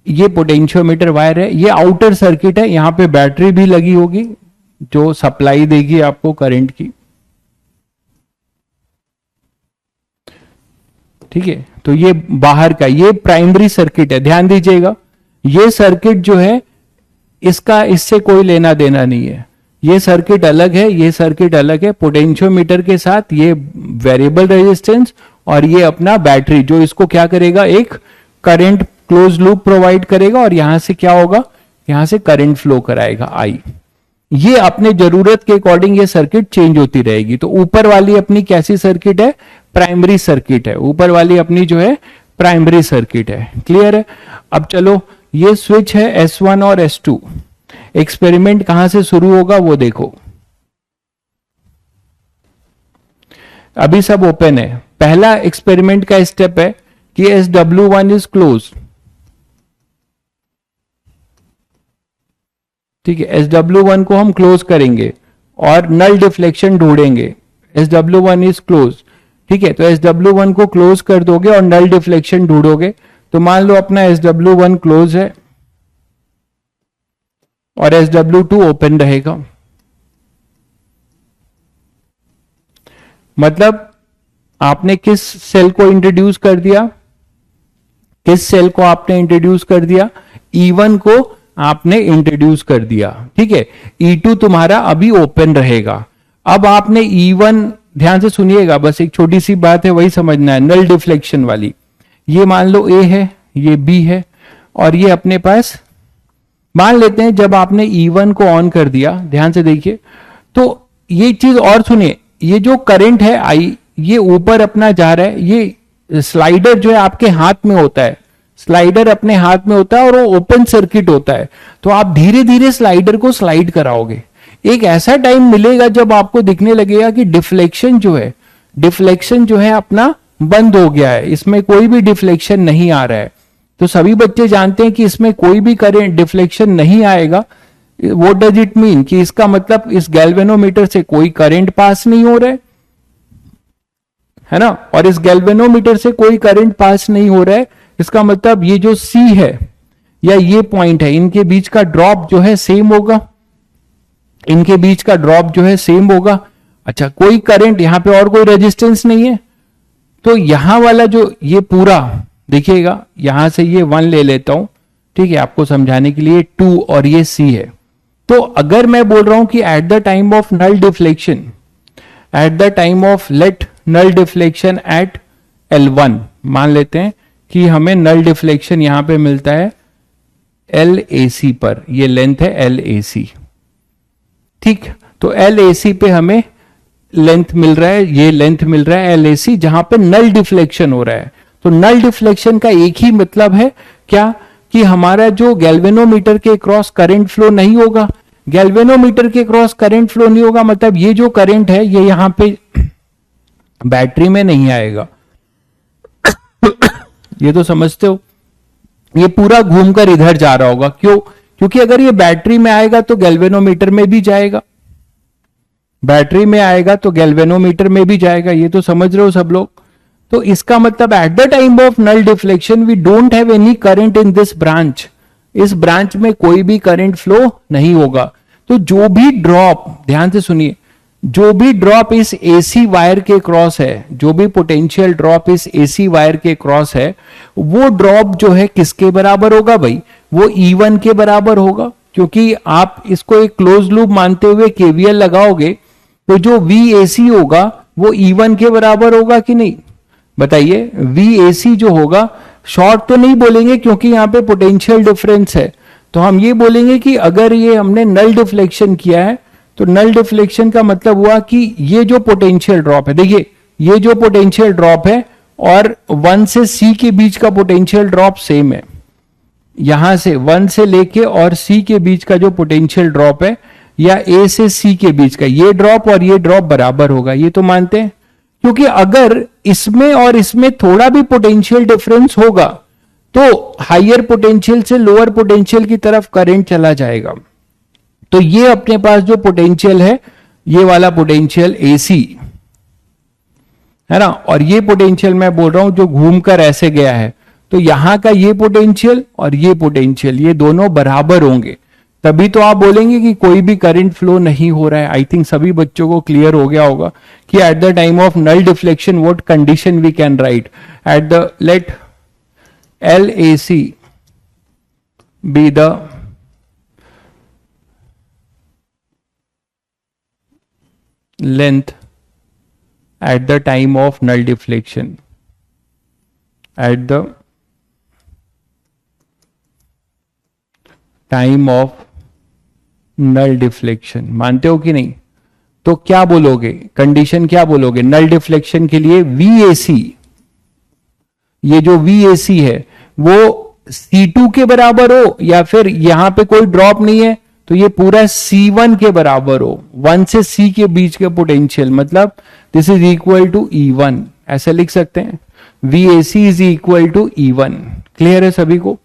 ये पोटेंशियोमीटर वायर है, ये आउटर सर्किट है। यहां पे बैटरी भी लगी होगी जो सप्लाई देगी आपको करंट की, ठीक है। तो ये बाहर का, ये प्राइमरी सर्किट है। ध्यान दीजिएगा, ये सर्किट जो है इसका इससे कोई लेना देना नहीं है। ये सर्किट अलग है, ये सर्किट अलग है। पोटेंशियोमीटर के साथ ये वेरिएबल रेजिस्टेंस और ये अपना बैटरी जो इसको क्या करेगा, एक करंट क्लोज लूप प्रोवाइड करेगा और यहां से क्या होगा, यहां से करंट फ्लो कराएगा आई। ये अपने जरूरत के अकॉर्डिंग ये सर्किट चेंज होती रहेगी। तो ऊपर वाली अपनी कैसी सर्किट है, प्राइमरी सर्किट है। ऊपर वाली अपनी जो है प्राइमरी सर्किट है। क्लियर है। अब चलो, ये स्विच है S1 और S2। एक्सपेरिमेंट कहां से शुरू होगा वो देखो। अभी सब ओपन है। पहला एक्सपेरिमेंट का स्टेप है कि SW1 इज क्लोज, ठीक है। SW1 को हम क्लोज करेंगे और नल डिफ्लेक्शन ढूंढेंगे। SW1 इज क्लोज, ठीक है। तो SW1 को क्लोज कर दोगे और नल डिफ्लेक्शन ढूंढोगे। तो मान लो अपना SW1 क्लोज है और SW2 ओपन रहेगा। मतलब आपने किस सेल को इंट्रोड्यूस कर दिया, किस सेल को आपने इंट्रोड्यूस कर दिया, E1 को आपने इंट्रोड्यूस कर दिया, ठीक है। E2 तुम्हारा अभी ओपन रहेगा। अब आपने E1, ध्यान से सुनिएगा, बस एक छोटी सी बात है वही समझना है, नल डिफ्लेक्शन वाली। ये मान लो A है, ये B है और ये अपने पास, मान लेते हैं जब आपने E1 को ऑन कर दिया, ध्यान से देखिए, तो ये चीज और सुनिए, ये जो करंट है I, ये ऊपर अपना जा रहा है। ये स्लाइडर जो है आपके हाथ में होता है, स्लाइडर अपने हाथ में होता है और वो ओपन सर्किट होता है। तो आप धीरे धीरे स्लाइडर को स्लाइड कराओगे। एक ऐसा टाइम मिलेगा जब आपको दिखने लगेगा कि डिफ्लेक्शन जो है अपना बंद हो गया है, इसमें कोई भी डिफ्लेक्शन नहीं आ रहा है। तो सभी बच्चे जानते हैं कि इसमें कोई भी करंट डिफ्लेक्शन नहीं आएगा। व्हाट डज इट मीन, कि इसका मतलब इस गैल्वेनोमीटर से कोई करंट पास नहीं हो रहा है ना। और इस गैल्वेनोमीटर से कोई करंट पास नहीं हो रहा है, इसका मतलब ये जो C है या ये पॉइंट है, इनके बीच का ड्रॉप जो है सेम होगा, इनके बीच का ड्रॉप जो है सेम होगा। अच्छा, कोई करंट, यहां पे और कोई रेजिस्टेंस नहीं है। तो यहां वाला जो ये पूरा देखिएगा, यहां से ये 1 ले लेता हूं, ठीक है, आपको समझाने के लिए 2 और ये C है। तो अगर मैं बोल रहा हूं कि at the time of null deflection, at the time of let null deflection at L1, मान लेते हैं कि हमें नल डिफ्लेक्शन यहां पे मिलता है LAC पर, ये लेंथ है LAC, ठीक। तो LAC पे हमें लेंथ मिल रहा है, ये लेंथ मिल रहा है LAC, जहां पे नल डिफ्लेक्शन हो रहा है। तो नल डिफ्लेक्शन का एक ही मतलब है क्या, कि हमारा जो गैल्वेनोमीटर के क्रॉस करंट फ्लो नहीं होगा। गैल्वेनोमीटर के क्रॉस करंट फ्लो नहीं होगा, मतलब ये जो करंट है ये यहां पे बैटरी में नहीं आएगा। ये तो समझते हो, ये पूरा घूमकर इधर जा रहा होगा। क्यों? क्योंकि अगर ये बैटरी में आएगा तो गैल्वेनोमीटर में भी जाएगा, बैटरी में आएगा तो गैल्वेनोमीटर में भी जाएगा। ये तो समझ रहे हो सब लोग। तो इसका मतलब at the time of null deflection we don't have any current in this branch, इस ब्रांच में कोई भी करंट फ्लो नहीं होगा। तो जो भी ड्रॉप, ध्यान से सुनिए, जो भी ड्रॉप इस एसी वायर के क्रॉस है, जो भी पोटेंशियल ड्रॉप इस एसी वायर के क्रॉस है, वो ड्रॉप जो है किसके बराबर होगा भाई? वो E1 के बराबर होगा, क्योंकि आप इसको एक क्लोज लूप मानते हुए केवीएल लगाओगे तो जो VAC होगा वो E1 के बराबर होगा कि नहीं? बताइए। VAC जो होगा, शॉर्ट तो नहीं बोलेंगे क्योंकि यहां पे पोटेंशियल डिफरेंस है, तो हम ये बोलेंगे कि अगर ये हमने नल डिफ्लेक्शन किया है तो नल डिफ्लेक्शन का मतलब हुआ कि ये जो पोटेंशियल ड्रॉप है, देखिए ये जो पोटेंशियल ड्रॉप है और 1 से C के बीच का पोटेंशियल ड्रॉप सेम है। यहां से 1 से लेके और C के बीच का जो पोटेंशियल ड्रॉप है, या A से C के बीच का, ये ड्रॉप और ये ड्रॉप बराबर होगा, ये तो मानते हैं। क्योंकि अगर इसमें और इसमें थोड़ा भी पोटेंशियल डिफरेंस होगा तो हायर पोटेंशियल से लोअर पोटेंशियल की तरफ करंट चला जाएगा। तो ये अपने पास जो पोटेंशियल है, ये वाला पोटेंशियल AC है ना, और ये पोटेंशियल मैं बोल रहा हूं जो घूमकर ऐसे गया है, तो यहां का ये पोटेंशियल और ये पोटेंशियल, ये दोनों बराबर होंगे, तभी तो आप बोलेंगे कि कोई भी करंट फ्लो नहीं हो रहा है। आई थिंक सभी बच्चों को क्लियर हो गया होगा कि at the time of null deflection what condition we can write at the let LAC be the length at the time of null deflection, at the time of null deflection। मानते हो कि नहीं? तो क्या बोलोगे, कंडीशन क्या बोलोगे नल डिफ्लेक्शन के लिए? VAC, ये जो VAC है वो C2 के बराबर हो, या फिर यहां पे कोई ड्रॉप नहीं है तो ये पूरा C1 के बराबर हो, 1 से C के बीच के पोटेंशियल, मतलब this is equal to E1, ऐसे लिख सकते हैं। VAC is equal to E1। Clear है सभी को?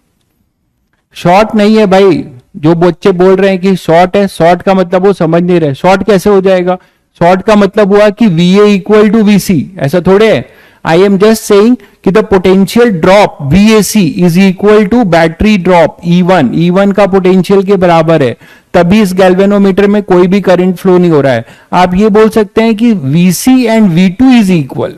शॉर्ट नहीं है भाई, जो बच्चे बोल रहे हैं कि शॉर्ट है, शॉर्ट का मतलब वो समझ नहीं रहे। शॉर्ट कैसे हो जाएगा? शॉर्ट का मतलब हुआ कि VA इक्वल टू VC, ऐसा थोड़े है। आई एम जस्ट सेइंग कि the potential drop VAC is equal to battery drop E1, E1 का पोटेंशियल के बराबर है, तभी इस गैल्वेनोमीटर में कोई भी करंट फ्लो नहीं हो रहा है। आप ये बोल सकते हैं कि VC and V2 is equal,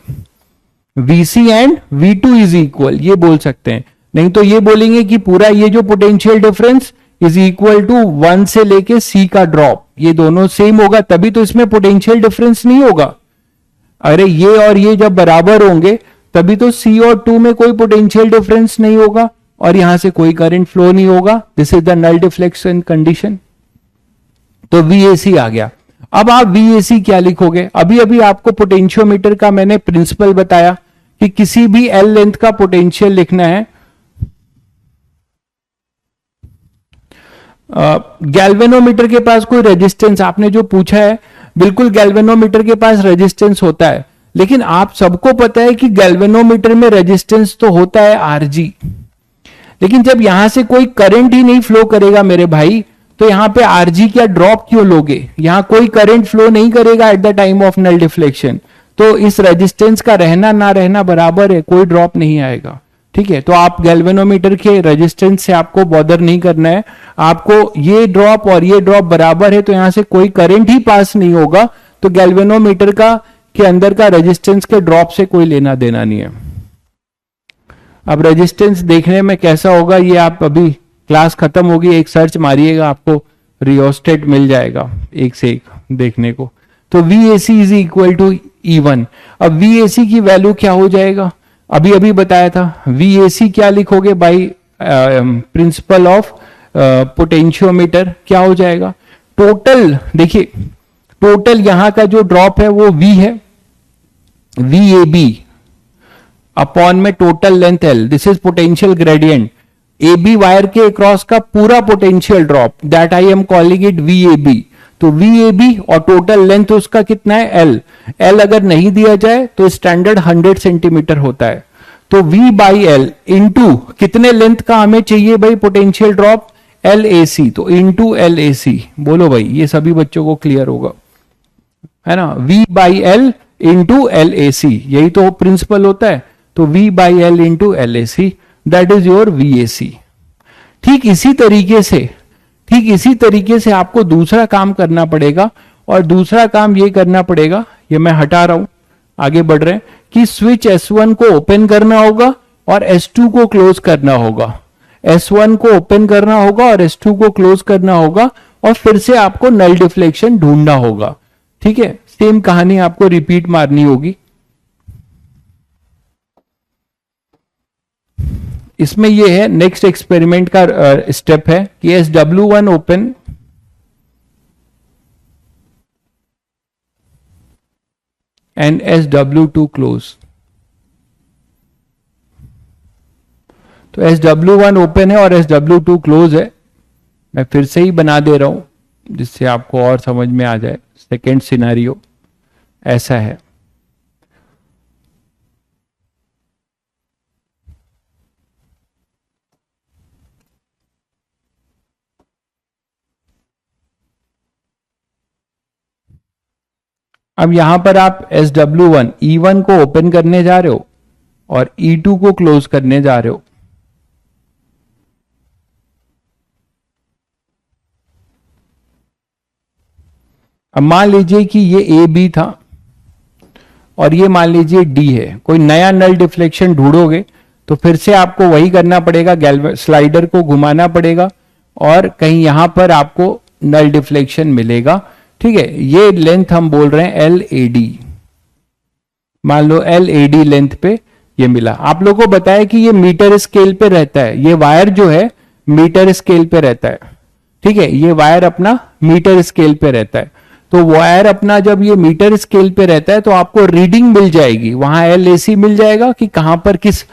VC and V2 is equal, ये बोल सकते हैं। नहीं तो ये बोलेंगे कि पूरा ये जो potential difference is equal to 1 से लेके C का ड्रॉप, ये दोनों सेम होगा, तभी तो इसमें पोटेंशियल डिफरेंस नहीं होगा। अरे ये और ये जब बराबर होंगे तभी तो C और 2 में कोई पोटेंशियल डिफरेंस नहीं होगा और यहां से कोई करंट फ्लो नहीं होगा। This is the null deflection condition. तो VAC आ गया। अब आप VAC क्या लिखोगे? अभी अभी आपको पोटेंशियोमीटर का मैंने प्रिंसिपल बताया कि किसी भी L लेंथ का पोटेंशियल लिखना है, गैल्वेनोमीटर के पास कोई रेजिस्टेंस, आपने जो पूछा है, बिल्कुल गैल्वेनोमीटर के पास रेजिस्टेंस होता है, लेकिन आप सबको पता है कि गैल्वेनोमीटर में रेजिस्टेंस तो होता है RG, लेकिन जब यहां से कोई करंट ही नहीं फ्लो करेगा मेरे भाई, तो यहां पे RG क्या ड्रॉप क्यों लोगे? यहां कोई करंट फ्लो नहीं करेगा at the time of null deflection, तो इस रेजिस्टेंस का रहना ना रहना बराबर है, कोई ड्रॉप नहीं आएगा। ठीक है, तो आप गैल्वेनोमीटर के रेजिस्टेंस से आपको बॉदर नहीं करना है, आपको ये ड्रॉप और ये ड्रॉप बराबर है तो यहां से कोई करंट ही पास नहीं होगा, तो गैल्वेनोमीटर का के अंदर का रेजिस्टेंस के ड्रॉप से कोई लेना देना नहीं है। अब रेजिस्टेंस देखने में कैसा होगा ये आप अभी क्लास खत्म होगी, एक सर्च मारिएगा, आपको रियोस्टेट मिल जाएगा एक से एक देखने को। तो VAC is equal to E1। अब VAC की वैल्यू क्या हो जाएगा? अभी अभी बताया था। VAC क्या लिखोगे बाई प्रिंसिपल ऑफ पोटेंशियोमीटर? क्या हो जाएगा? टोटल, देखिए टोटल यहां का जो ड्रॉप है वो V है, VAB अपॉन में total length L, this is potential gradient. AB wire के अक्रॉस का पूरा potential drop, that I am calling it VAB। तो VAB और टोटल लेंथ उसका कितना है? L। L अगर नहीं दिया जाए तो स्टैंडर्ड 100 सेंटीमीटर होता है, तो V बाई L इंटू कितने लेंथ का हमें चाहिए भाई पोटेंशियल ड्रॉप? LAC, तो इंटू LAC। बोलो भाई, ये सभी बच्चों को क्लियर होगा, है ना? V by L into LAC, यही तो प्रिंसिपल होता है। तो V by L into LAC, that is your VAC। ठीक इसी तरीके से आपको दूसरा काम करना पड़ेगा, और दूसरा काम ये करना पड़ेगा, ये मैं हटा रहा हूं, आगे बढ़ रहे हैं, कि स्विच S1 को ओपन करना होगा और S2 को क्लोज करना होगा। S1 को ओपन करना होगा और S2 को क्लोज करना होगा, और फिर से आपको नल डिफ्लेक्शन ढूंढना होगा। ठीक है, सेम कहानी आपको रिपीट मारनी होगी। इसमें यह है, नेक्स्ट एक्सपेरिमेंट का स्टेप है कि SW1 open and SW2 close. तो SW1 ओपन है और SW2 क्लोज है। मैं फिर से ही बना दे रहा हूं जिससे आपको और समझ में आ जाए। सेकेंड सिनेरियो ऐसा है, अब यहां पर आप SW1 E1 को ओपन करने जा रहे हो और E2 को क्लोज करने जा रहे हो। अब मान लीजिए कि ये ए बी था और ये मान लीजिए डी है। कोई नया नल डिफ्लेक्शन ढूंढोगे तो फिर से आपको वही करना पड़ेगा, स्लाइडर को घुमाना पड़ेगा और कहीं यहां पर आपको नल डिफ्लेक्शन मिलेगा। ठीक है, ये लेंथ हम बोल रहे हैं LAD। मान लो LAD लेंथ पे ये मिला। आप लोगों को बताया कि ये मीटर स्केल पे रहता है, ये वायर जो है मीटर स्केल पे रहता है। ठीक है, ये वायर अपना मीटर स्केल पे रहता है। तो वायर अपना जब ये मीटर स्केल पे रहता है तो आपको रीडिंग मिल जाएगी, वहां LAC मिल जाएगा कि कहां पर किस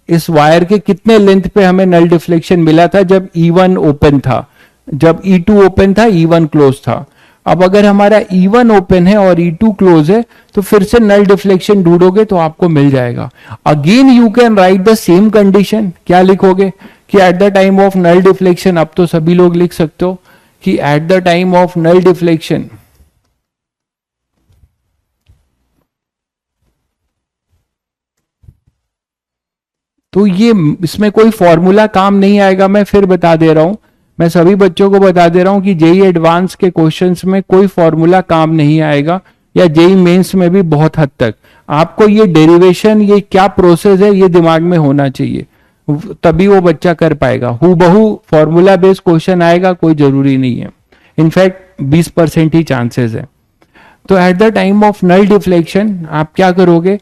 इस वायर के कितने लेंथ पे हमें नल डिफ्लेक्शन मिला था जब E1 ओपन था, जब E2 ओपन था, E1 क्लोज था। अब अगर हमारा E1 ओपन है और E2 क्लोज है तो फिर से नल डिफ्लेक्शन ढूंढोगे तो आपको मिल जाएगा। Again you can write the same condition. क्या लिखोगे कि at the time of null deflection, अब तो सभी लोग लिख सकते हो कि at the time of null deflection तो ये इसमें कोई फॉर्मूला काम नहीं आएगा। मैं फिर बता दे रहा हूं, मैं सभी बच्चों को बता दे रहा हूं कि जेई एडवांस के क्वेश्चंस में कोई फॉर्मूला काम नहीं आएगा, या जेई मेंस में भी बहुत हद तक आपको ये डेरिवेशन, ये क्या प्रोसेस है, ये दिमाग में होना चाहिए, तभी वो बच्चा कर पाएगा। हूबहू फॉर्मूला बेस्ड क्वेश्चन आएगा कोई जरूरी नहीं है, इनफैक्ट 20% ही चांसेस है। तो at the time of null deflection आप क्या करोगे,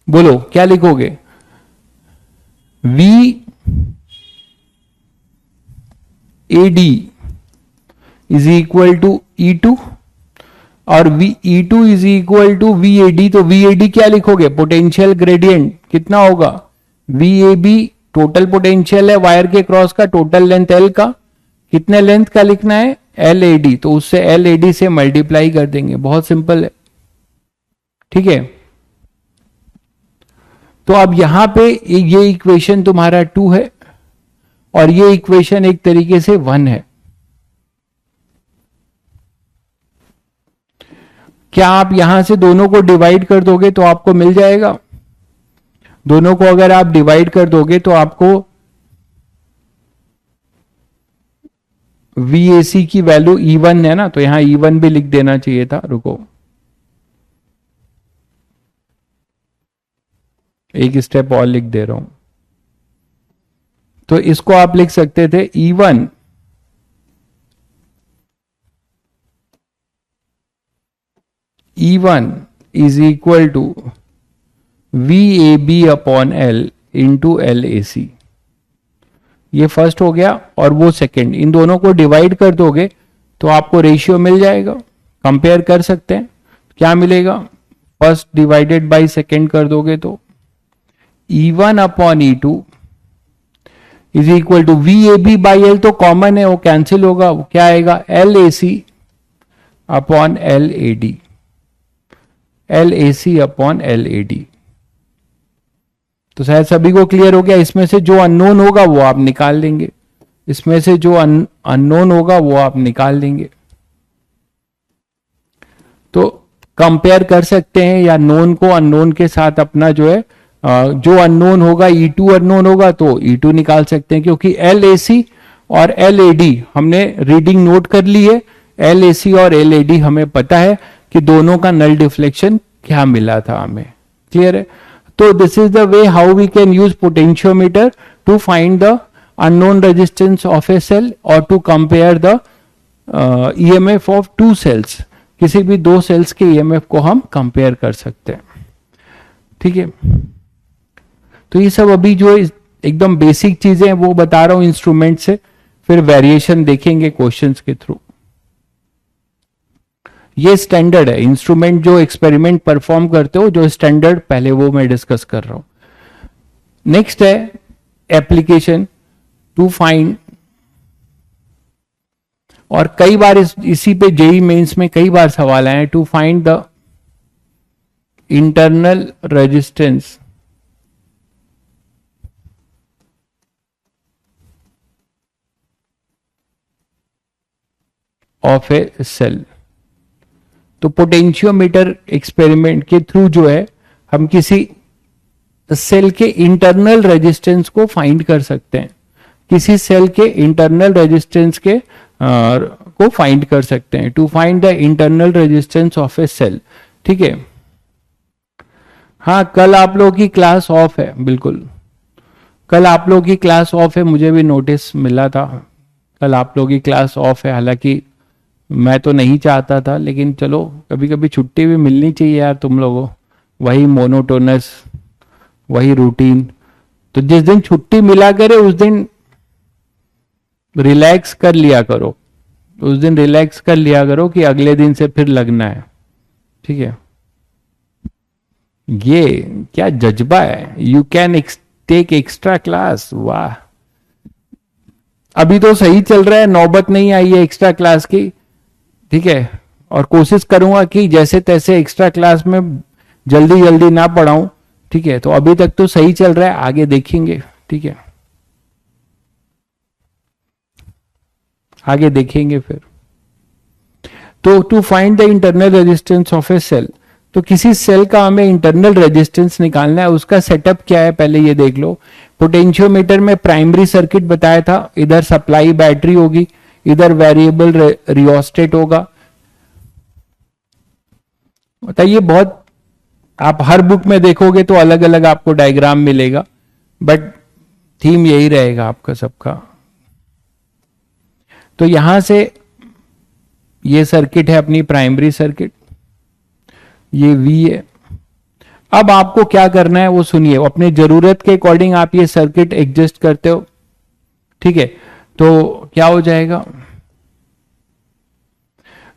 बोलो क्या लिखोगे? VAD is equal to E2 और E2 is equal to VAD। तो VAD क्या लिखोगे? पोटेंशियल ग्रेडियंट कितना होगा? VAB टोटल पोटेंशियल है वायर के क्रॉस का, टोटल लेंथ L का, कितने लेंथ का लिखना है? LAD। तो उससे LAD से मल्टीप्लाई कर देंगे, बहुत सिंपल है। ठीक है, तो अब यहां पे ये इक्वेशन तुम्हारा 2 है और ये इक्वेशन एक तरीके से 1 है। क्या आप यहां से दोनों को डिवाइड कर दोगे तो आपको मिल जाएगा? दोनों को अगर आप डिवाइड कर दोगे तो आपको VAC की वैल्यू E1 है ना, तो यहां E1 भी लिख देना चाहिए था। रुको, एक स्टेप और लिख दे रहा हूं। तो इसको आप लिख सकते थे E1 is equal to VAB upon L into LAC। ये फर्स्ट हो गया और वो सेकंड। इन दोनों को डिवाइड कर दोगे तो आपको रेशियो मिल जाएगा, कंपेयर कर सकते हैं। क्या मिलेगा? फर्स्ट डिवाइडेड बाय सेकंड कर दोगे तो E1 upon E2 is equal to VAB by L, तो कॉमन है वो कैंसिल होगा, वो क्या आएगा? LAC upon LAD, LAC upon LAD। तो शायद सभी को क्लियर हो गया। इसमें से जो अननोन होगा वो आप निकाल लेंगे, इसमें से जो अननोन होगा वो आप निकाल लेंगे। तो कंपेयर कर सकते हैं या नोन को अननोन के साथ अपना जो है जो अननोन होगा E2 अननोन होगा तो E2 निकाल सकते हैं, क्योंकि LAC और LAD हमने रीडिंग नोट कर ली है। LAC और LAD हमें पता है कि दोनों का नल डिफ्लेक्शन क्या मिला था हमें। क्लियर है? तो this is the way how we can use potentiometer to find the unknown resistance of a cell और to compare the EMF of two cells. किसी भी दो सेल्स के EMF को हम कंपेयर कर सकते हैं। ठीक है, तो ये सब अभी जो एकदम बेसिक चीजें हैं वो बता रहा हूं इंस्ट्रूमेंट से, फिर वेरिएशन देखेंगे क्वेश्चंस के थ्रू। ये स्टैंडर्ड है, इंस्ट्रूमेंट जो एक्सपेरिमेंट परफॉर्म करते हो जो स्टैंडर्ड, पहले वो मैं डिस्कस कर रहा हूं। नेक्स्ट है एप्लीकेशन टू फाइंड, और कई बार इसी पे जेई मेंस में कई बार सवाल आए, to find the internal resistance of a cell. तो पोटेंशियोमीटर एक्सपेरिमेंट के थ्रू जो है हम किसी सेल के इंटरनल रेजिस्टेंस को फाइंड कर सकते हैं, किसी सेल के इंटरनल रेजिस्टेंस के को फाइंड कर सकते हैं, to find the internal resistance of a cell. ठीक है, हाँ कल आप लोगों की क्लास ऑफ है, बिल्कुल कल आप लोगों की क्लास ऑफ है, मुझे भी नोटिस मिला था कल आप लोगों की क्लास ऑफ है। हालांकि मैं तो नहीं चाहता था, लेकिन चलो कभी कभी छुट्टी भी मिलनी चाहिए यार तुम लोगों, वही मोनोटोनस वही रूटीन। तो जिस दिन छुट्टी मिला करे उस दिन रिलैक्स कर लिया करो, उस दिन रिलैक्स कर लिया करो कि अगले दिन से फिर लगना है। ठीक है, ये क्या जज्बा है, you can take extra class, वाह। अभी तो सही चल रहा है, नौबत नहीं आई है एक्स्ट्रा क्लास की। ठीक है, और कोशिश करूंगा कि जैसे तैसे एक्स्ट्रा क्लास में जल्दी जल्दी ना पढ़ाऊं। ठीक है, तो अभी तक तो सही चल रहा है, आगे देखेंगे। ठीक है, आगे देखेंगे फिर। तो to find the internal resistance of a cell, तो किसी सेल का हमें इंटरनल रेजिस्टेंस निकालना है, उसका सेटअप क्या है पहले ये देख लो। पोटेंशियोमीटर में प्राइमरी सर्किट बताया था, इधर सप्लाई बैटरी होगी, इधर वेरिएबल रियोस्टेट होगा। बताइए, बहुत आप हर बुक में देखोगे तो अलग अलग आपको डायग्राम मिलेगा, बट थीम यही रहेगा आपका सबका। तो यहां से ये सर्किट है अपनी प्राइमरी सर्किट, ये V है। अब आपको क्या करना है वो सुनिए, अपने जरूरत के अकॉर्डिंग आप ये सर्किट एडजस्ट करते हो। ठीक है, तो क्या हो जाएगा,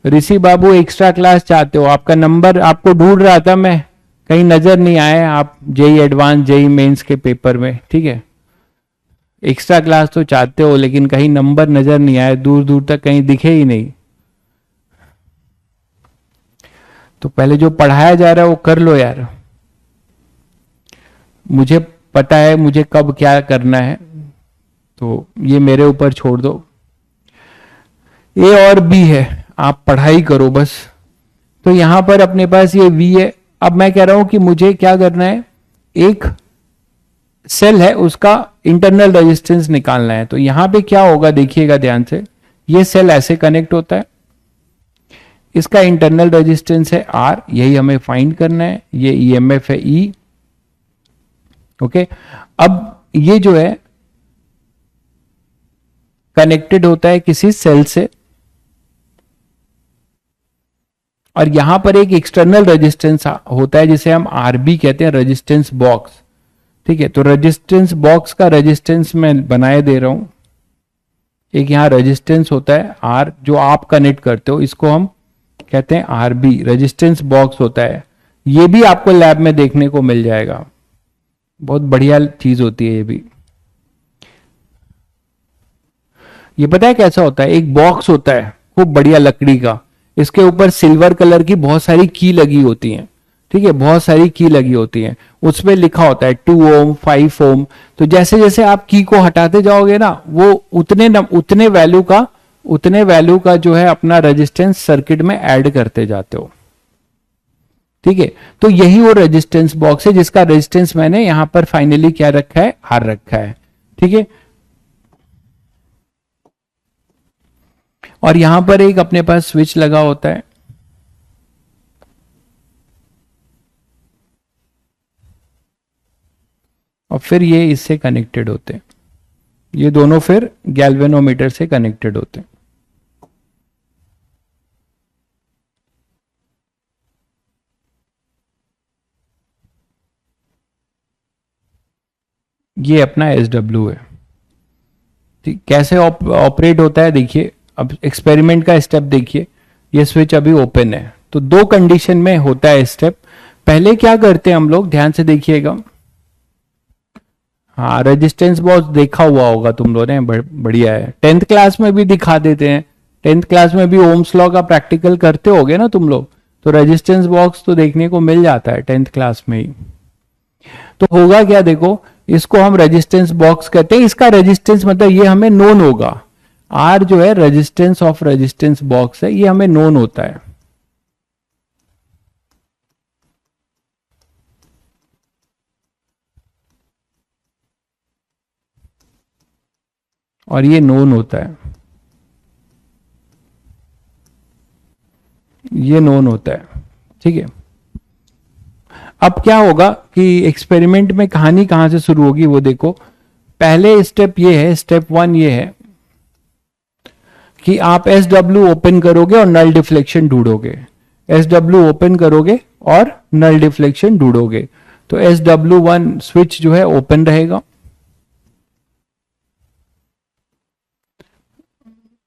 ऋषि बाबू एक्स्ट्रा क्लास चाहते हो, आपका नंबर आपको ढूंढ रहा था मैं, कहीं नजर नहीं आए आप जेई एडवांस जेई मेंस के पेपर में। ठीक है, एक्स्ट्रा क्लास तो चाहते हो लेकिन कहीं नंबर नजर नहीं आए, दूर दूर तक कहीं दिखे ही नहीं। तो पहले जो पढ़ाया जा रहा है वो कर लो यार, मुझे पता है मुझे कब क्या करना है, तो ये मेरे ऊपर छोड़ दो। A और B है, आप पढ़ाई करो बस। तो यहां पर अपने पास ये V है। अब मैं कह रहा हूं कि मुझे क्या करना है, एक सेल है उसका इंटरनल रेजिस्टेंस निकालना है। तो यहां पे क्या होगा देखिएगा ध्यान से, ये सेल ऐसे कनेक्ट होता है, इसका इंटरनल रेजिस्टेंस है R, यही हमें फाइंड करना है, ये EMF है E। ओके, अब ये जो है कनेक्टेड होता है किसी सेल से, और यहां पर एक एक्सटर्नल रेजिस्टेंस होता है जिसे हम RB कहते हैं, रेजिस्टेंस बॉक्स। ठीक है, तो रेजिस्टेंस बॉक्स का रेजिस्टेंस मैं बनाए दे रहा हूं, एक यहां रेजिस्टेंस होता है R जो आप कनेक्ट करते हो, इसको हम कहते हैं RB, रेजिस्टेंस बॉक्स होता है। ये भी आपको लैब में देखने को मिल जाएगा, बहुत बढ़िया चीज होती है ये भी। ये पता है कैसा होता है, एक बॉक्स होता है खूब बढ़िया लकड़ी का, इसके ऊपर सिल्वर कलर की बहुत सारी की लगी होती हैं। ठीक है, बहुत सारी की लगी होती हैं, उसमें लिखा होता है 2 ओम 5 ओम। तो जैसे जैसे आप की को हटाते जाओगे ना, वो उतने वैल्यू का जो है अपना रेजिस्टेंस सर्किट में ऐड करते जाते हो। ठीक है, तो यही वो रेजिस्टेंस बॉक्स है जिसका रेजिस्टेंस मैंने यहां पर फाइनली क्या रखा है, आर रखा है। ठीक है, और यहां पर एक अपने पास स्विच लगा होता है, और फिर ये इससे कनेक्टेड होते हैं, ये दोनों फिर गैल्वेनोमीटर से कनेक्टेड होते हैं। ये अपना SW है। ठीक, कैसे ऑपरेट होता है देखिए, अब एक्सपेरिमेंट का स्टेप देखिए, ये स्विच अभी ओपन है, तो दो कंडीशन में होता है स्टेप। पहले क्या करते हैं हम लोग, ध्यान से देखिएगा, हाँ रेजिस्टेंस बॉक्स देखा हुआ होगा तुम लोगों ने, बढ़िया है, 10th क्लास में भी दिखा देते हैं, 10th क्लास में भी ओम्स लॉ का प्रैक्टिकल करते होगे ना तुम लोग, तो रेजिस्टेंस बॉक्स तो देखने को मिल जाता है 10th क्लास में ही। तो होगा क्या, देखो इसको हम रेजिस्टेंस बॉक्स कहते हैं, इसका रेजिस्टेंस मतलब ये हमें नोन होगा, आर जो है रेजिस्टेंस ऑफ रेजिस्टेंस बॉक्स है, ये हमें नोन होता है। और ये नोन होता है, ये नोन होता है। ठीक है, अब क्या होगा कि एक्सपेरिमेंट में कहानी कहां से शुरू होगी वो देखो। पहले स्टेप ये है, स्टेप 1 ये है कि आप SW ओपन करोगे और नल डिफ्लेक्शन ढूंढोगे, SW ओपन करोगे और नल डिफ्लेक्शन ढूंढोगे, तो SW1 स्विच जो है ओपन रहेगा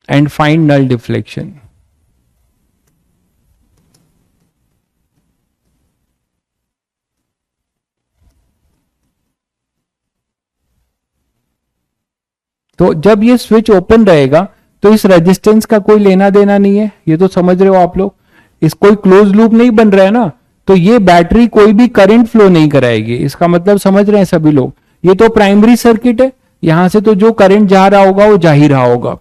एंड फाइंड नल डिफ्लेक्शन। तो जब ये स्विच ओपन रहेगा तो इस रेजिस्टेंस का कोई लेना देना नहीं है, ये तो समझ रहे हो आप लोग, इस कोई क्लोज लूप नहीं बन रहा है ना, तो ये बैटरी कोई भी करंट फ्लो नहीं कराएगी, इसका मतलब समझ रहे हैं सभी लोग, ये तो प्राइमरी सर्किट है, यहां से तो जो करंट जा रहा होगा वो जा ही रहा होगा।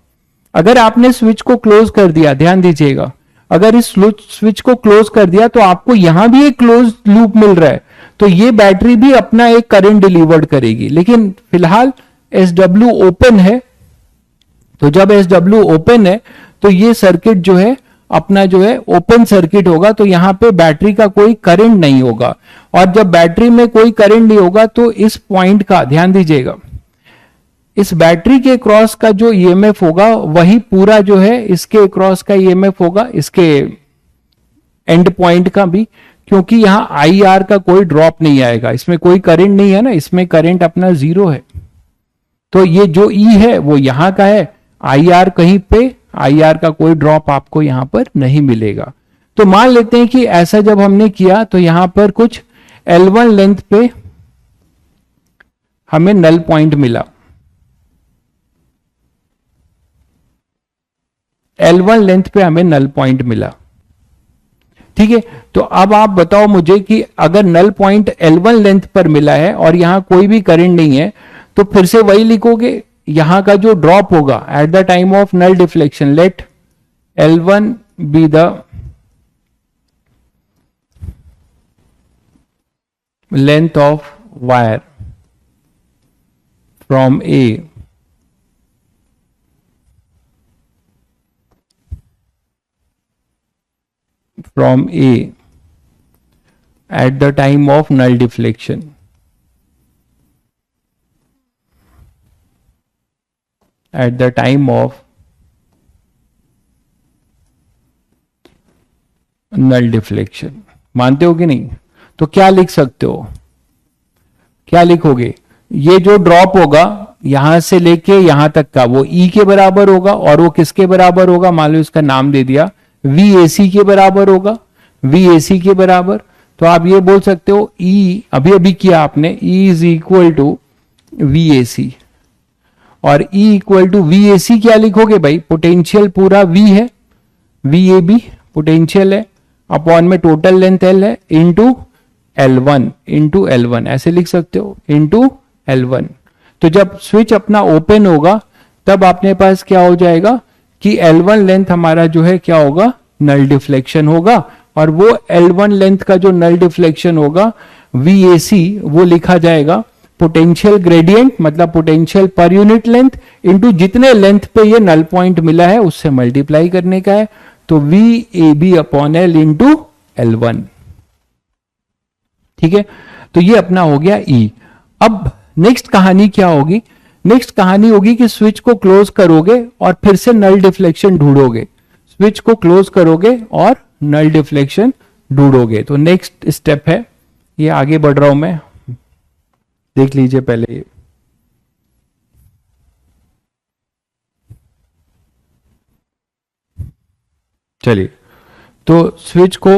अगर आपने स्विच को क्लोज कर दिया, ध्यान दीजिएगा, अगर इस स्विच को क्लोज कर दिया तो आपको यहां भी एक क्लोज लूप मिल रहा है, तो ये बैटरी भी अपना एक करंट डिलीवर्ड करेगी, लेकिन फिलहाल SW ओपन है, तो जब SW ओपन है तो ये सर्किट जो है अपना जो है ओपन सर्किट होगा, तो यहां पे बैटरी का कोई करंट नहीं होगा, और जब बैटरी में कोई करंट नहीं होगा तो इस पॉइंट का ध्यान दीजिएगा, इस बैटरी के क्रॉस का जो EMF होगा वही पूरा जो है इसके क्रॉस का EMF होगा, इसके एंड पॉइंट का भी, क्योंकि यहां IR का कोई ड्रॉप नहीं आएगा, इसमें कोई करंट नहीं है ना, इसमें करंट अपना 0 है, तो ये जो E है वो यहां का है, IR कहीं पे, IR का कोई ड्रॉप आपको यहां पर नहीं मिलेगा। तो मान लेते हैं कि ऐसा जब हमने किया तो यहां पर कुछ L1 लेंथ पे हमें नल पॉइंट मिला, L1 लेंथ पे हमें नल पॉइंट मिला। ठीक है, तो अब आप बताओ मुझे कि अगर नल पॉइंट L1 लेंथ पर मिला है और यहां कोई भी करंट नहीं है, तो फिर से वही लिखोगे, यहां का जो ड्रॉप होगा at the time of null deflection, let L1 be the length of wire from A at the time of null deflection, at the time of null deflection, मानते हो कि नहीं? तो क्या लिख सकते हो, क्या लिखोगे, ये जो ड्रॉप होगा यहां से लेके यहां तक का वो E के बराबर होगा, और वो किसके बराबर होगा, मान लो इसका नाम दे दिया VAC के बराबर होगा, VAC के बराबर, तो आप ये बोल सकते हो E, अभी अभी किया आपने, E is equal to VAC, और E इक्वल टू VAC क्या लिखोगे भाई, पोटेंशियल पूरा V है, VAB पोटेंशियल है, अपॉन में टोटल लेंथ L है, इंटू L1 ऐसे लिख सकते हो, इंटू L1। तो जब स्विच अपना ओपन होगा तब अपने पास क्या हो जाएगा कि L1 लेंथ हमारा जो है क्या होगा, नल डिफ्लेक्शन होगा, और वो L1 लेंथ का जो नल डिफ्लेक्शन होगा VAC, वो लिखा जाएगा पोटेंशियल ग्रेडियंट, मतलब potential per unit length into जितने लेंथ पे ये नल पॉइंट मिला है उससे मल्टीप्लाई करने का है, तो VAB upon L into L1। ठीक है, तो ये अपना हो गया E। अब नेक्स्ट कहानी क्या होगी? नेक्स्ट कहानी होगी कि स्विच को क्लोज करोगे और फिर से नल डिफ्लेक्शन ढूंढोगे, स्विच को क्लोज करोगे और नल डिफ्लेक्शन ढूंढोगे। तो नेक्स्ट स्टेप है, ये आगे बढ़ रहा हूं मैं, देख लीजिए पहले ये। चलिए, तो स्विच को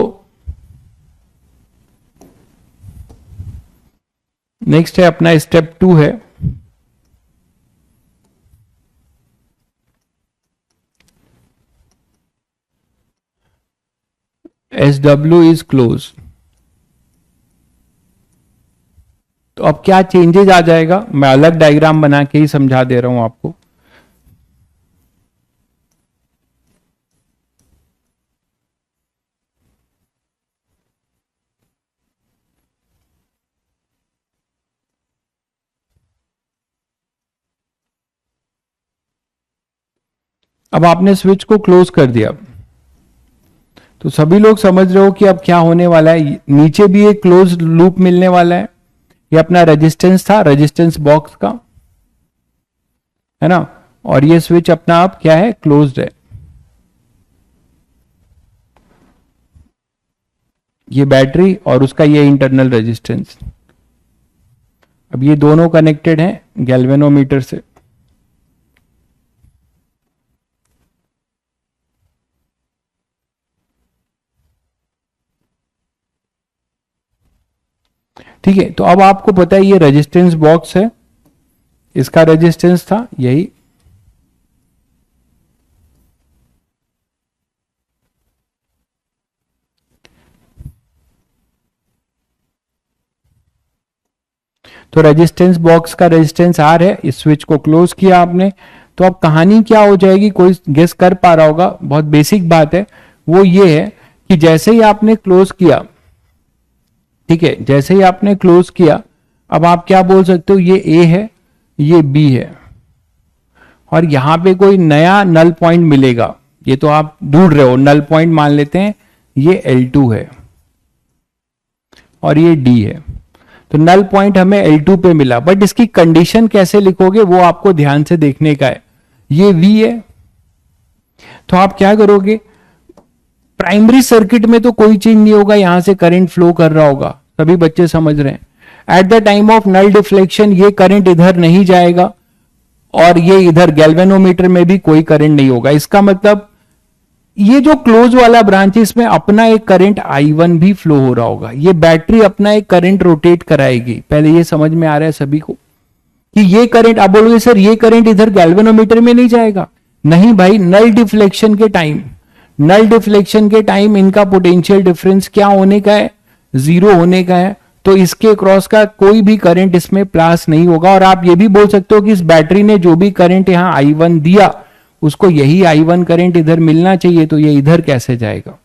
नेक्स्ट है अपना स्टेप 2 है, SW इज क्लोज। तो अब क्या चेंजेस आ जाएगा, मैं अलग डायग्राम बना के ही समझा दे रहा हूं आपको। अब आपने स्विच को क्लोज कर दिया, तो सभी लोग समझ रहे हो कि अब क्या होने वाला है। नीचे भी एक क्लोज लूप मिलने वाला है, ये अपना रेजिस्टेंस था, रेजिस्टेंस बॉक्स का, है ना, और ये स्विच अपना आप क्या है, क्लोज्ड है। ये बैटरी और उसका ये इंटरनल रेजिस्टेंस, अब ये दोनों कनेक्टेड हैं गैल्वेनोमीटर से। ठीक है, तो अब आपको पता है ये रेजिस्टेंस बॉक्स है, इसका रेजिस्टेंस था यही, तो रेजिस्टेंस बॉक्स का रेजिस्टेंस R है। इस स्विच को क्लोज किया आपने, तो अब कहानी क्या हो जाएगी, कोई गेस कर पा रहा होगा, बहुत बेसिक बात है, वो ये है कि जैसे ही आपने क्लोज किया, ठीक है, जैसे ही आपने क्लोज किया, अब आप क्या बोल सकते हो, ये A है, ये B है, और यहां पे कोई नया नल पॉइंट मिलेगा, ये तो आप ढूंढ रहे हो, नल पॉइंट मान लेते हैं ये L2 है और ये D है। तो नल पॉइंट हमें L2 पे मिला, बट इसकी कंडीशन कैसे लिखोगे वो आपको ध्यान से देखने का है। ये V है, तो आप क्या करोगे, प्राइमरी सर्किट में तो कोई चेंज नहीं होगा, यहां से करंट फ्लो कर रहा होगा, सभी बच्चे समझ रहे हैं। At the time of null deflection ये करंट इधर नहीं जाएगा, और ये इधर गैल्वेनोमीटर में भी कोई करंट नहीं होगा। इसका मतलब ये जो क्लोज वाला ब्रांच है इसमें अपना एक करंट I1 भी फ्लो हो रहा होगा, ये बैटरी अपना एक करंट रोटेट कराएगी। पहले ये समझ में आ रहा है सभी को कि ये करंट, आप बोलोगे सर ये करंट इधर गैल्वेनोमीटर में नहीं जाएगा, नहीं भाई, नल डिफ्लेक्शन के टाइम, नल डिफ्लेक्शन के टाइम इनका पोटेंशियल डिफरेंस क्या होने का है, 0 होने का है, तो इसके क्रॉस का कोई भी करंट इसमें पास नहीं होगा। और आप ये भी बोल सकते हो कि इस बैटरी ने जो भी करंट यहां I1 दिया उसको यही I1 करंट इधर मिलना चाहिए, तो ये इधर कैसे जाएगा।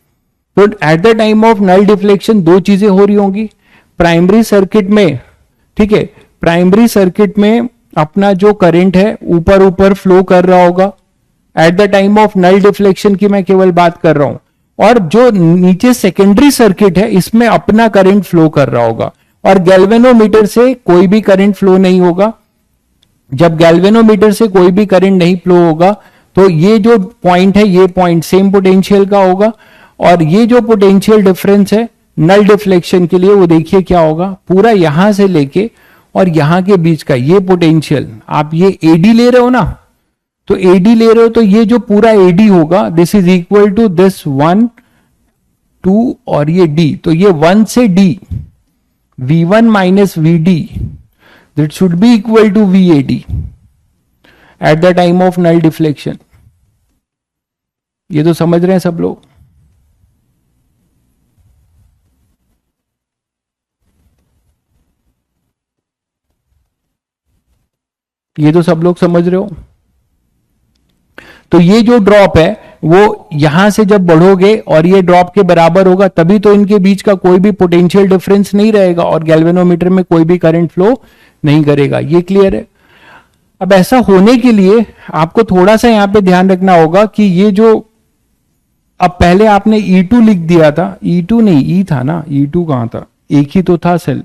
तो at the time of null deflection दो चीजें हो रही होंगी, प्राइमरी सर्किट में, ठीक है, प्राइमरी सर्किट में अपना जो करंट है ऊपर ऊपर फ्लो कर रहा होगा at the time of null deflection की मैं केवल बात कर रहा हूं, और जो नीचे सेकेंडरी सर्किट है इसमें अपना करंट फ्लो कर रहा होगा, और गैल्वेनोमीटर से कोई भी करंट फ्लो नहीं होगा। जब गैल्वेनोमीटर से कोई भी करंट नहीं फ्लो होगा तो ये जो पॉइंट है ये पॉइंट सेम पोटेंशियल का होगा, और ये जो पोटेंशियल डिफरेंस है नल डिफ्लेक्शन के लिए वो देखिए क्या होगा, पूरा यहां से लेके और यहां के बीच का ये पोटेंशियल, आप ये AD ले रहे हो ना, तो AD ले रहे हो तो ये जो पूरा AD होगा this is equal to this 1 2 और ये D, तो ये 1 से D V1 minus VD that should be equal to VAD at the time of null deflection. ये तो समझ रहे हैं सब लोग। ये तो सब लोग समझ रहे हो। तो ये जो ड्रॉप है वो यहां से जब बढ़ोगे और ये ड्रॉप के बराबर होगा तभी तो इनके बीच का कोई भी पोटेंशियल डिफरेंस नहीं रहेगा और गैल्वेनोमीटर में कोई भी करंट फ्लो नहीं करेगा। ये क्लियर है। अब ऐसा होने के लिए आपको थोड़ा सा यहां पे ध्यान रखना होगा कि ये जो, अब पहले आपने E2 लिख दिया था, E2 नहीं E था ना, E2 कहां था, एक ही तो था सेल।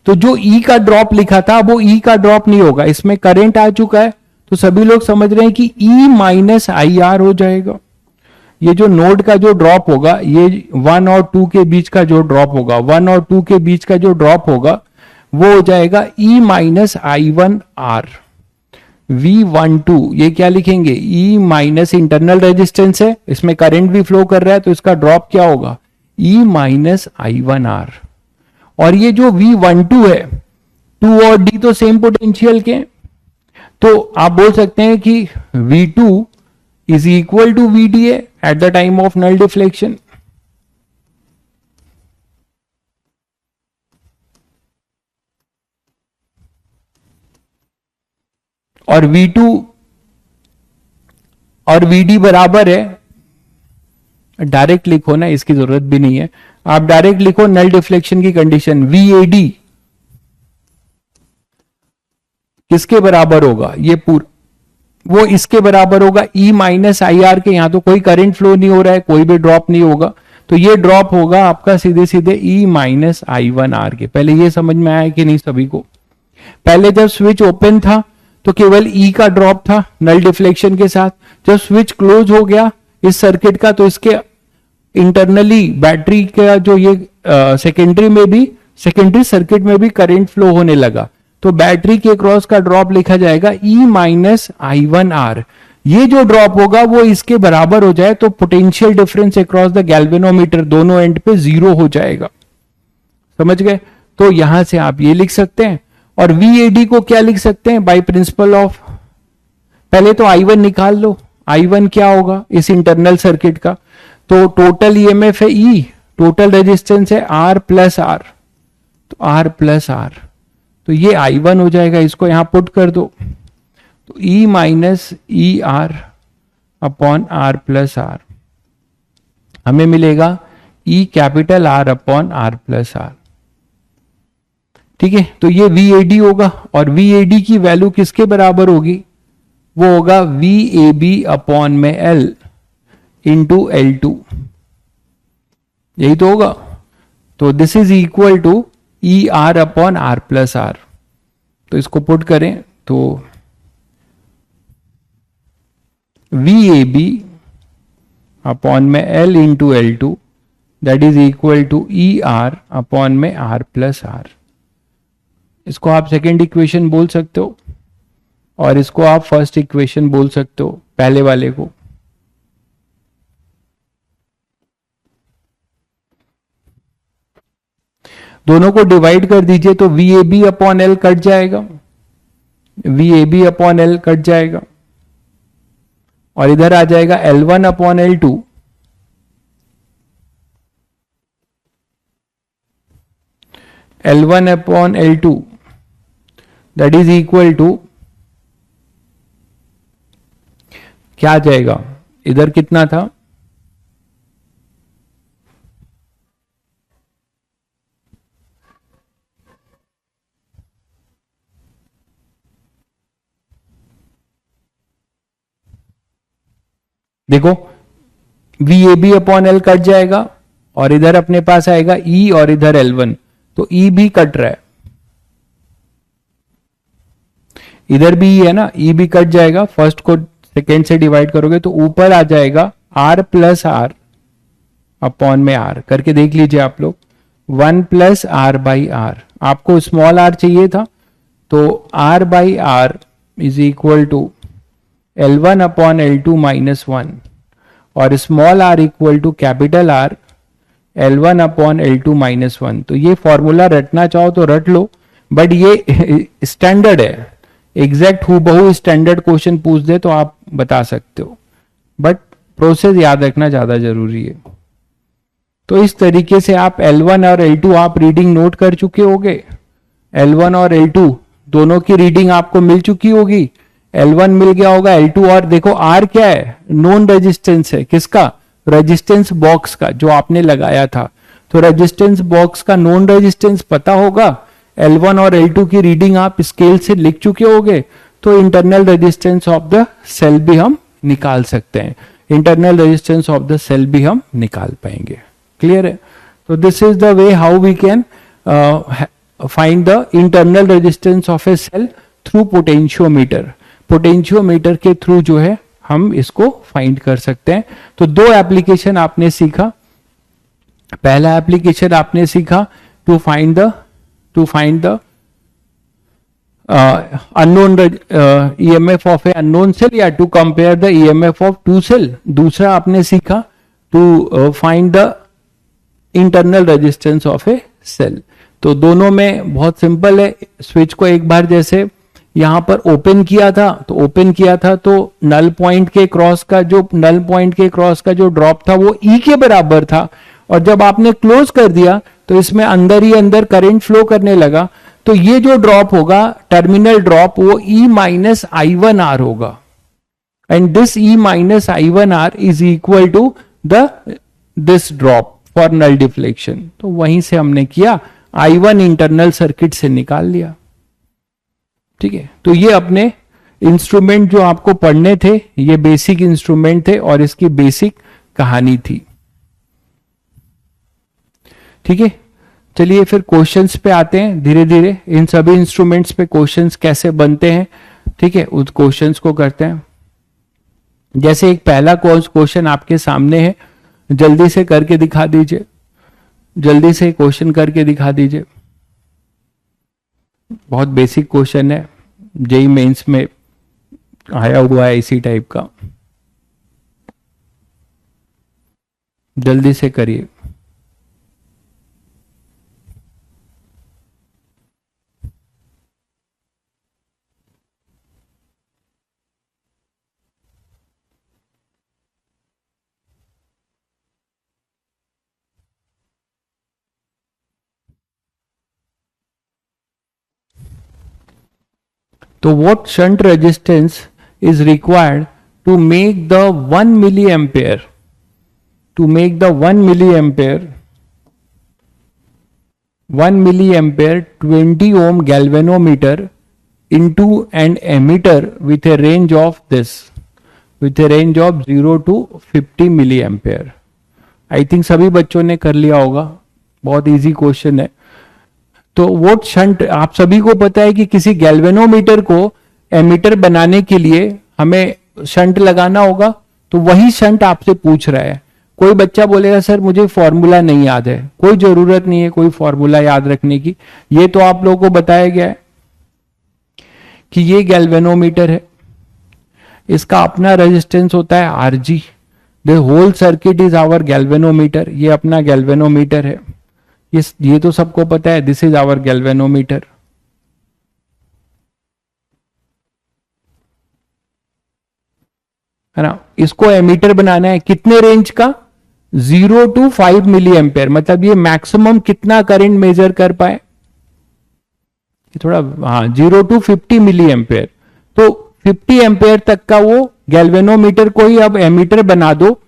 तो जो E का ड्रॉप लिखा था वो E का ड्रॉप नहीं होगा, इसमें करंट आ चुका है तो सभी लोग समझ रहे हैं कि E माइनस आई आर हो जाएगा। ये जो नोड का जो ड्रॉप होगा, ये 1 और 2 के बीच का जो ड्रॉप होगा, 1 और 2 के बीच का जो ड्रॉप होगा वो हो जाएगा E minus I one R. V12 ये क्या लिखेंगे, E माइनस इंटरनल रेजिस्टेंस है, इसमें करंट भी फ्लो कर रहा है तो इसका ड्रॉप क्या होगा, E minus I one R. और ये जो V12 है, 2 और D तो सेम पोटेंशियल के, तो आप बोल सकते हैं कि V2 is equal to VDA at the time of null deflection. और V2 और VD बराबर है, डायरेक्ट लिखो ना, इसकी जरूरत भी नहीं है, आप डायरेक्ट लिखो नल डिफ्लेक्शन की कंडीशन, VAD किसके बराबर होगा, ये पूरा वो इसके बराबर होगा E माइनस आई आर के। यहां तो कोई करंट फ्लो नहीं हो रहा है, कोई भी ड्रॉप नहीं होगा, तो ये ड्रॉप होगा आपका सीधे सीधे E minus I one R के। पहले ये समझ में आया कि नहीं सभी को? पहले जब स्विच ओपन था तो केवल E का ड्रॉप था नल डिफ्लेक्शन के साथ, जब स्विच क्लोज हो गया इस सर्किट का तो इसके इंटरनली बैटरी का जो ये सेकेंडरी में भी, सेकेंडरी सर्किट में भी करंट फ्लो होने लगा, तो बैटरी के क्रॉस का ड्रॉप लिखा जाएगा E minus I one R. ये जो ड्रॉप होगा वो इसके बराबर हो जाए तो potential difference across the galvanometer दोनों एंड पे 0 हो जाएगा। समझ गए? तो यहां से आप ये लिख सकते हैं। और VAD को क्या लिख सकते हैं, बाय प्रिंसिपल ऑफ, पहले तो I1 निकाल लो, I1 क्या होगा इस इंटरनल सर्किट का, तो टोटल EMF है E, टोटल रेजिस्टेंस है R प्लस R, तो R प्लस R, तो ये I1 हो जाएगा, इसको यहां पुट कर दो, तो E minus E R upon R plus R हमें मिलेगा E capital R upon R plus R। ठीक है, तो ये VAD होगा और VAD की वैल्यू किसके बराबर होगी, वो होगा VAB अपॉन में L इंटू L2, यही तो होगा। तो this is equal to ER upon R plus R। तो इसको पुट करें तो VAB अपॉन में L into L2 that is equal to ER upon में R प्लस R। इसको आप सेकेंड इक्वेशन बोल सकते हो और इसको आप फर्स्ट इक्वेशन बोल सकते हो, पहले वाले को। दोनों को डिवाइड कर दीजिए तो VAB अपॉन L कट जाएगा, VAB अपॉन L कट जाएगा और इधर आ जाएगा L1 upon L2 L1 upon L2 that is equal to, क्या आ जाएगा, इधर कितना था, देखो VAB अपॉन L कट जाएगा और इधर अपने पास आएगा E और इधर L1, तो E भी कट रहा है, इधर भी E है ना, E भी कट जाएगा, फर्स्ट को सेकेंड से डिवाइड करोगे तो ऊपर आ जाएगा R प्लस R अपॉन में R, करके देख लीजिए आप लोग, 1 प्लस R बाई R, आपको स्मॉल r चाहिए था तो R by R is equal to L1 upon L2 minus 1 और small r equal to capital R L1 upon L2 minus 1। तो ये फॉर्मूला रटना चाहो तो रट लो, बट ये स्टैंडर्ड है, एग्जैक्ट हूबहू स्टैंडर्ड क्वेश्चन पूछ दे तो आप बता सकते हो, बट प्रोसेस याद रखना ज्यादा जरूरी है। तो इस तरीके से आप L1 और L2 आप रीडिंग नोट कर चुके होगे, L1 और L2 दोनों की रीडिंग आपको मिल चुकी होगी। L1 मिल गया होगा, L2 और देखो R क्या है, नोन रेजिस्टेंस है, किसका, रेजिस्टेंस बॉक्स का जो आपने लगाया था। तो रेजिस्टेंस बॉक्स का नोन रेजिस्टेंस पता होगा, L1 और L2 की रीडिंग आप स्केल से लिख चुके होगे, तो internal resistance of the cell भी हम निकाल सकते हैं, internal resistance of the cell भी हम निकाल पाएंगे। क्लियर है? तो this is the way how we can find the internal resistance of a cell through potentiometer. Potentiometer के थ्रू जो है हम इसको फाइंड कर सकते हैं। तो दो एप्लीकेशन आपने सीखा। पहला एप्लीकेशन आपने सीखा to find the unknown EMF of a unknown cell या to compare the EMF of two cell। दूसरा आपने सीखा to find the internal resistance of a cell। तो दोनों में बहुत सिंपल है। स्विच को एक बार जैसे यहां पर ओपन किया था तो नल पॉइंट के क्रॉस का जो ड्रॉप था वो E के बराबर था, और जब आपने क्लोज कर दिया तो इसमें अंदर ही अंदर करंट फ्लो करने लगा। तो ये जो ड्रॉप होगा, टर्मिनल ड्रॉप, वो E माइनस I1R होगा, and this E minus I1R is equal to this drop for null deflection. तो वहीं से हमने किया, I1 इंटरनल सर्किट से निकाल लिया। ठीक है, तो ये अपने इंस्ट्रूमेंट जो आपको पढ़ने थे, ये बेसिक इंस्ट्रूमेंट थे और इसकी बेसिक कहानी थी। ठीक है, चलिए फिर क्वेश्चंस पे आते हैं धीरे धीरे। इन सभी इंस्ट्रूमेंट्स पे क्वेश्चंस कैसे बनते हैं, ठीक है, उस क्वेश्चंस को करते हैं। जैसे एक पहला क्वेश्चन आपके सामने है, जल्दी से करके दिखा दीजिए, जल्दी से क्वेश्चन करके दिखा दीजिए। बहुत बेसिक क्वेश्चन है, जेई मेंस में आया हुआ है इसी टाइप का, जल्दी से करिए। तो what shunt resistance is required to make the 1 milliampere 20 ohm galvanometer into an emitter with a range of 0 to 50 milliampere। I think सभी बच्चों ने कर लिया होगा, बहुत इजी क्वेश्चन है। तो वोट शंट, आप सभी को पता है कि किसी गैल्वेनोमीटर को एमीटर बनाने के लिए हमें शंट लगाना होगा, तो वही शंट आपसे पूछ रहा है। कोई बच्चा बोलेगा सर मुझे फॉर्मूला नहीं याद है, कोई जरूरत नहीं है कोई फॉर्मूला याद रखने की, ये तो आप लोगों को बताया गया है कि ये गैल्वेनोमीटर है, इसका अपना रेजिस्टेंस होता है RG, the whole circuit is our galvanometer, ये अपना गैल्वेनोमीटर है, ये तो सबको पता है, दिस इज आवर गैल्वेनोमीटर। है ना, इसको एमीटर बनाना है कितने रेंज का, 0 to 5 मिली एम्पेयर, मतलब ये मैक्सिमम कितना करंट मेजर कर पाए, थोड़ा, हाँ, 0 to 50 मिली एम्पेयर। तो 50 एम्पेयर तक का वो गैल्वेनोमीटर को ही अब एमीटर बना दो,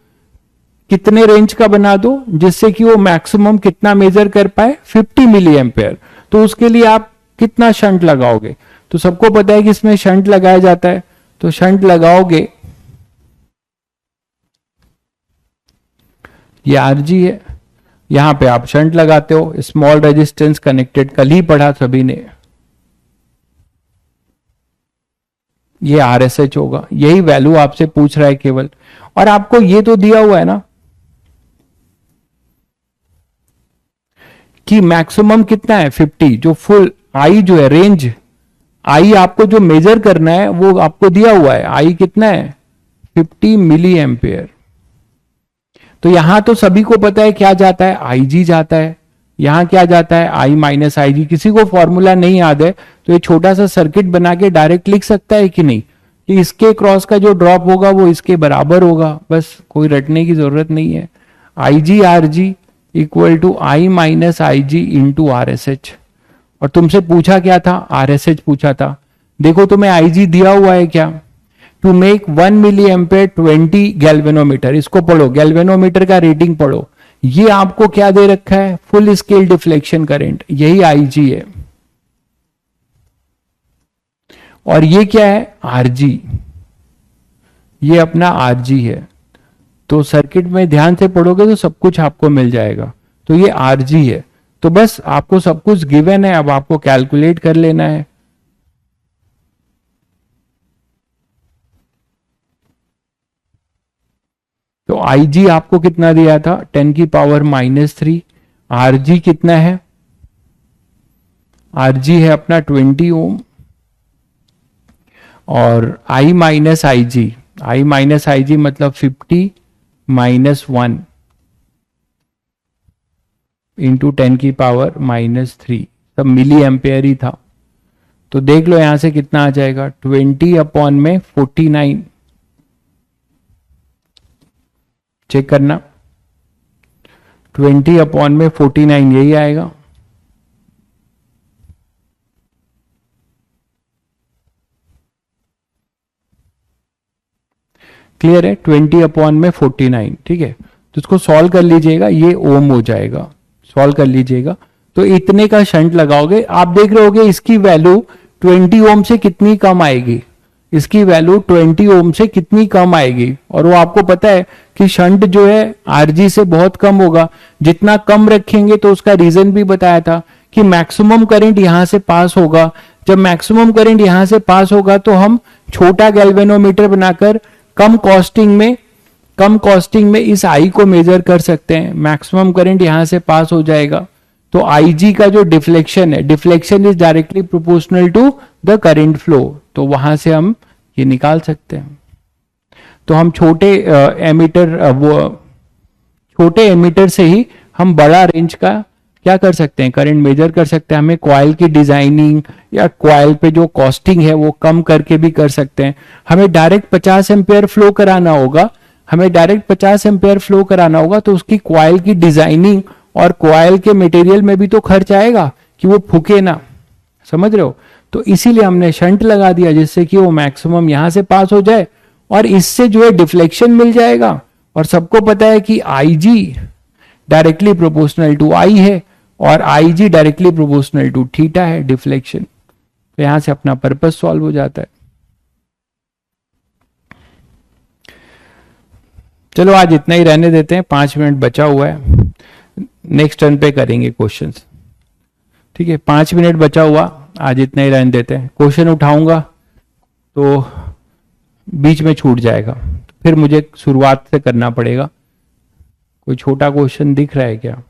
कितने रेंज का बना दो, जिससे कि वो मैक्सिमम कितना मेजर कर पाए, 50 मिली एम्पेयर। तो उसके लिए आप कितना शंट लगाओगे, तो सबको पता है कि इसमें शंट लगाया जाता है, तो शंट लगाओगे, ये आरजी है, यहां पे आप शंट लगाते हो, स्मॉल रेजिस्टेंस कनेक्टेड, कल ही पढ़ा सभी ने, ये आरएसएच होगा, यही वैल्यू आपसे पूछ रहा है केवल। और आपको ये तो दिया हुआ है ना कि मैक्सिमम कितना है 50, जो फुल आई जो है रेंज, आई आपको जो मेजर करना है वो आपको दिया हुआ है, आई कितना है 50 मिली एम्पेयर। तो यहां तो सभी को पता है क्या जाता है, आईजी जाता है, यहां क्या जाता है आई माइनस आईजी। किसी को फॉर्मूला नहीं याद है तो ये छोटा सा सर्किट बना के डायरेक्ट लिख सकता है कि नहीं, कि इसके क्रॉस का जो ड्रॉप होगा वो इसके बराबर होगा, बस कोई रटने की जरूरत नहीं है। IG RG equal to I minus I G into R S H. और तुमसे पूछा क्या था, आर एस एच पूछा था, देखो तुम्हें आईजी दिया हुआ है क्या, to make 1 milli ampere 20 galvanometer, इसको पढ़ो, गैल्वेनोमीटर का रेटिंग पढ़ो। ये आपको क्या दे रखा है, फुल स्केल डिफ्लेक्शन करंट, यही आईजी है। और ये क्या है, आरजी, ये अपना आरजी है। तो सर्किट में ध्यान से पढ़ोगे तो सब कुछ आपको मिल जाएगा। तो ये आरजी है, तो बस आपको सब कुछ गिवन है, अब आपको कैलकुलेट कर लेना है। तो आईजी आपको कितना दिया था, 10 की पावर -3। आरजी कितना है, आरजी है अपना 20 ओम। और आई माइनस आई जी मतलब 50 -1 इंटू 10 की पावर -3, सब मिली एम्पेयर ही था। तो देख लो यहां से कितना आ जाएगा, 20 अपॉन में 49, चेक करना, 20 अपॉन में 49 यही आएगा। क्लियर है, 20 अपॉन में 49, ठीक है। तो इसको सॉल्व कर लीजिएगा, ये ओम हो जाएगा, सॉल्व कर लीजिएगा। तो इतने का शंट लगाओगे, आप देख रहे होगे इसकी वैल्यू 20 ओम से कितनी कम आएगी, इसकी वैल्यू 20 ओम से कितनी कम आएगी। और वो आपको पता है कि शंट जो है आरजी से बहुत कम होगा, जितना कम रखेंगे तो उसका रीजन भी बताया था कि मैक्सिमम करंट यहां से पास होगा। जब मैक्सिमम करंट यहां से पास होगा तो हम छोटा गैल्वेनोमीटर बनाकर कम कॉस्टिंग में इस आई को मेजर कर सकते हैं। मैक्सिमम करंट यहां से पास हो जाएगा। तो आईजी का जो डिफ्लेक्शन है, deflection is directly proportional to the current flow, तो वहां से हम ये निकाल सकते हैं। तो हम छोटे एमीटर से ही हम बड़ा रेंज का क्या कर सकते हैं, करंट मेजर कर सकते हैं। हमें कॉइल की डिजाइनिंग या कॉइल पे जो कॉस्टिंग है वो कम करके भी कर सकते हैं। हमें डायरेक्ट 50 एम्पेयर फ्लो कराना होगा, तो उसकी कॉइल की डिजाइनिंग और कॉइल के मटेरियल में भी तो खर्च आएगा कि वो फूके ना, समझ रहे हो। तो इसीलिए हमने शंट लगा दिया, जिससे कि वो मैक्सिमम यहां से पास हो जाए और इससे जो है डिफ्लेक्शन मिल जाएगा। और सबको पता है कि IG directly proportional to I है और IG directly proportional to theta है, डिफ्लेक्शन। तो यहां से अपना पर्पस सॉल्व हो जाता है। चलो आज इतना ही रहने देते हैं, 5 मिनट बचा हुआ है, नेक्स्ट टर्न पे करेंगे क्वेश्चंस, ठीक है। 5 मिनट बचा हुआ, आज इतना ही रहने देते हैं। क्वेश्चन उठाऊंगा तो बीच में छूट जाएगा, फिर मुझे शुरुआत से करना पड़ेगा। कोई छोटा क्वेश्चन दिख रहा है क्या?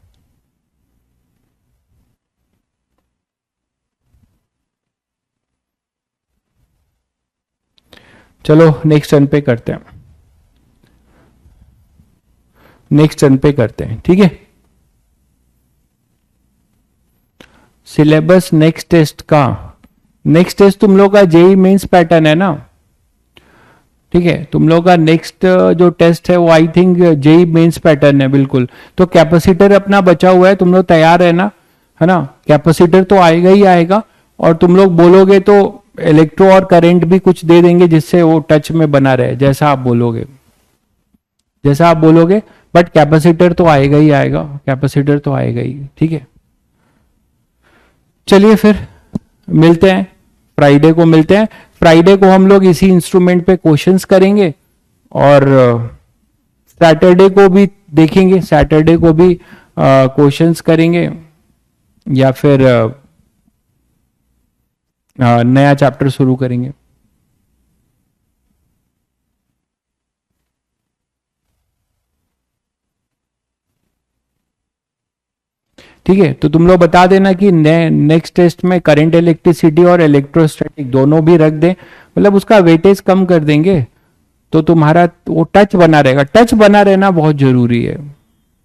चलो नेक्स्ट टर्न पे करते हैं, ठीक है। सिलेबस नेक्स्ट टेस्ट तुम लोग का जेई मेंस पैटर्न है ना, ठीक है। तुम लोग का नेक्स्ट जो टेस्ट है वो I think JEE Mains pattern है, बिल्कुल। तो कैपेसिटर अपना बचा हुआ है, तुम लोग तैयार है ना, है ना। कैपेसिटर तो आएगा ही आएगा, और तुम लोग बोलोगे तो इलेक्ट्रो और करंट भी कुछ दे देंगे जिससे वो टच में बना रहे, जैसा आप बोलोगे। बट कैपेसिटर तो आएगा ही आएगा, ठीक है। चलिए फिर मिलते हैं, फ्राइडे को हम लोग इसी इंस्ट्रूमेंट पे क्वेश्चंस करेंगे, और सैटरडे को भी देखेंगे, क्वेश्चंस करेंगे, या फिर नया चैप्टर शुरू करेंगे। ठीक है, तो तुम लोग बता देना कि नेक्स्ट टेस्ट में करंट इलेक्ट्रिसिटी और इलेक्ट्रोस्टैटिक दोनों भी रख दें, मतलब उसका वेटेज कम कर देंगे, तो तुम्हारा वो टच बना रहेगा। टच बना रहना बहुत जरूरी है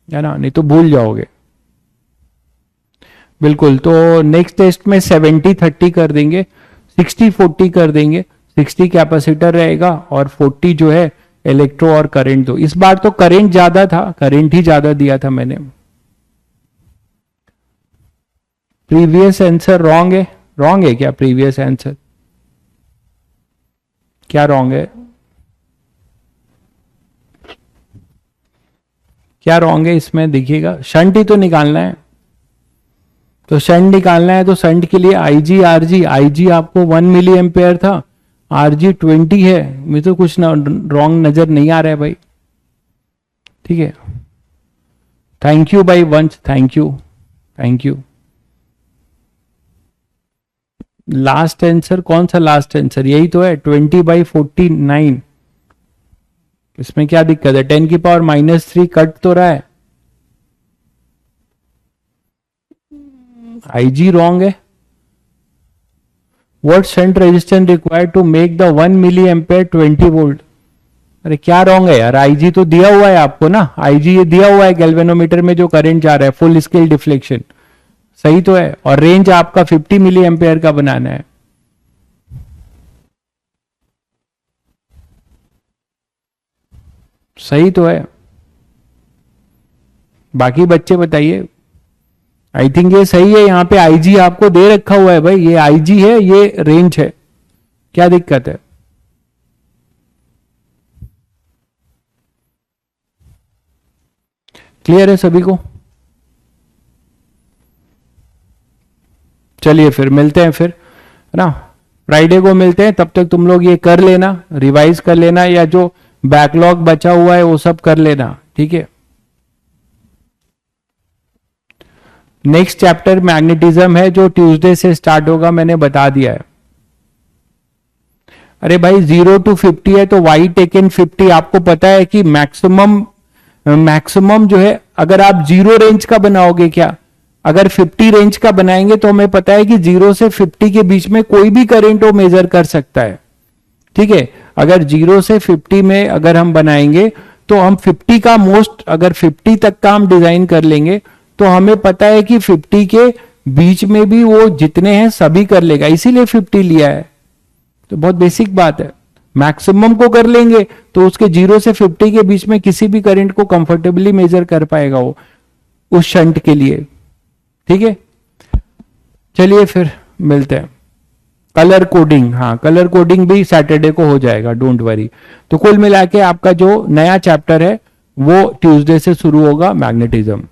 ना, नहीं तो भूल जाओगे। बिल्कुल, तो नेक्स्ट टेस्ट में 70-30 कर देंगे, 60-40 कर देंगे। 60 कैपेसिटर रहेगा और 40 जो है इलेक्ट्रो और करंट। तो इस बार तो करंट ज्यादा था, करंट ही ज्यादा दिया था मैंने। प्रीवियस आंसर रॉन्ग है क्या प्रीवियस आंसर? क्या रॉन्ग है? क्या रॉन्ग है इसमें? देखिएगा, शंट ही तो निकालना है, तो शंट निकालना है तो शंट के लिए आईजी आरजी, आईजी आपको 1 मिली एम्पेयर था, आरजी 20 है। मुझे तो कुछ रॉन्ग नजर नहीं आ रहा है भाई। ठीक है, थैंक यू भाई वंश, thank you thank you. Last answer कौन सा? लास्ट आंसर यही तो है, 20/49। इसमें क्या दिक्कत है? 10⁻³ कट तो रहा है, आईजी रॉन्ग है। What shunt resistance required to make the 1 milli ampere 20 volt? अरे क्या रॉन्ग है यार? आईजी तो दिया हुआ है आपको ना, आईजी ये दिया हुआ है गैल्वेनोमीटर में जो करंट जा रहा है, फुल स्केल डिफ्लेक्शन, सही तो है। और रेंज आपका 50 मिली एम्पेयर का बनाना है। सही तो है। बाकी बच्चे बताइए। आई थिंक ये सही है। यहां पे आईजी आपको दे रखा हुआ है भाई, ये आईजी है, ये रेंज है, क्या दिक्कत है? क्लियर है सभी को? चलिए फिर मिलते हैं फिर, है ना, फ्राइडे को मिलते हैं। तब तक तुम लोग ये कर लेना, रिवाइज कर लेना, या जो बैकलॉग बचा हुआ है वो सब कर लेना, ठीक है। नेक्स्ट चैप्टर मैग्नेटिज्म है जो ट्यूसडे से स्टार्ट होगा, मैंने बता दिया है। अरे भाई 0 to 50 है तो वाई टेकन 50। आपको पता है कि मैक्सिमम जो है, अगर आप 0 रेंज का बनाओगे, क्या अगर 50 रेंज का बनाएंगे तो हमें पता है कि 0 से 50 के बीच में कोई भी करंट वो मेजर कर सकता है, ठीक है। अगर 0 से 50 में अगर हम बनाएंगे तो हम 50 का मोस्ट, अगर 50 तक का हम डिजाइन कर लेंगे तो हमें पता है कि 50 के बीच में भी वो जितने हैं सभी कर लेगा, इसीलिए 50 लिया है। तो बहुत बेसिक बात है। मैक्सिमम को कर लेंगे तो उसके 0 से 50 के बीच में किसी भी करंट को कंफर्टेबली मेजर कर पाएगा वो, उस शंट के लिए, ठीक है। चलिए फिर मिलते हैं। कलर कोडिंग, हाँ कलर कोडिंग भी सैटरडे को हो जाएगा, डोंट वरी। तो कुल मिला के आपका जो नया चैप्टर है वो ट्यूसडे से शुरू होगा, मैग्नेटिज्म।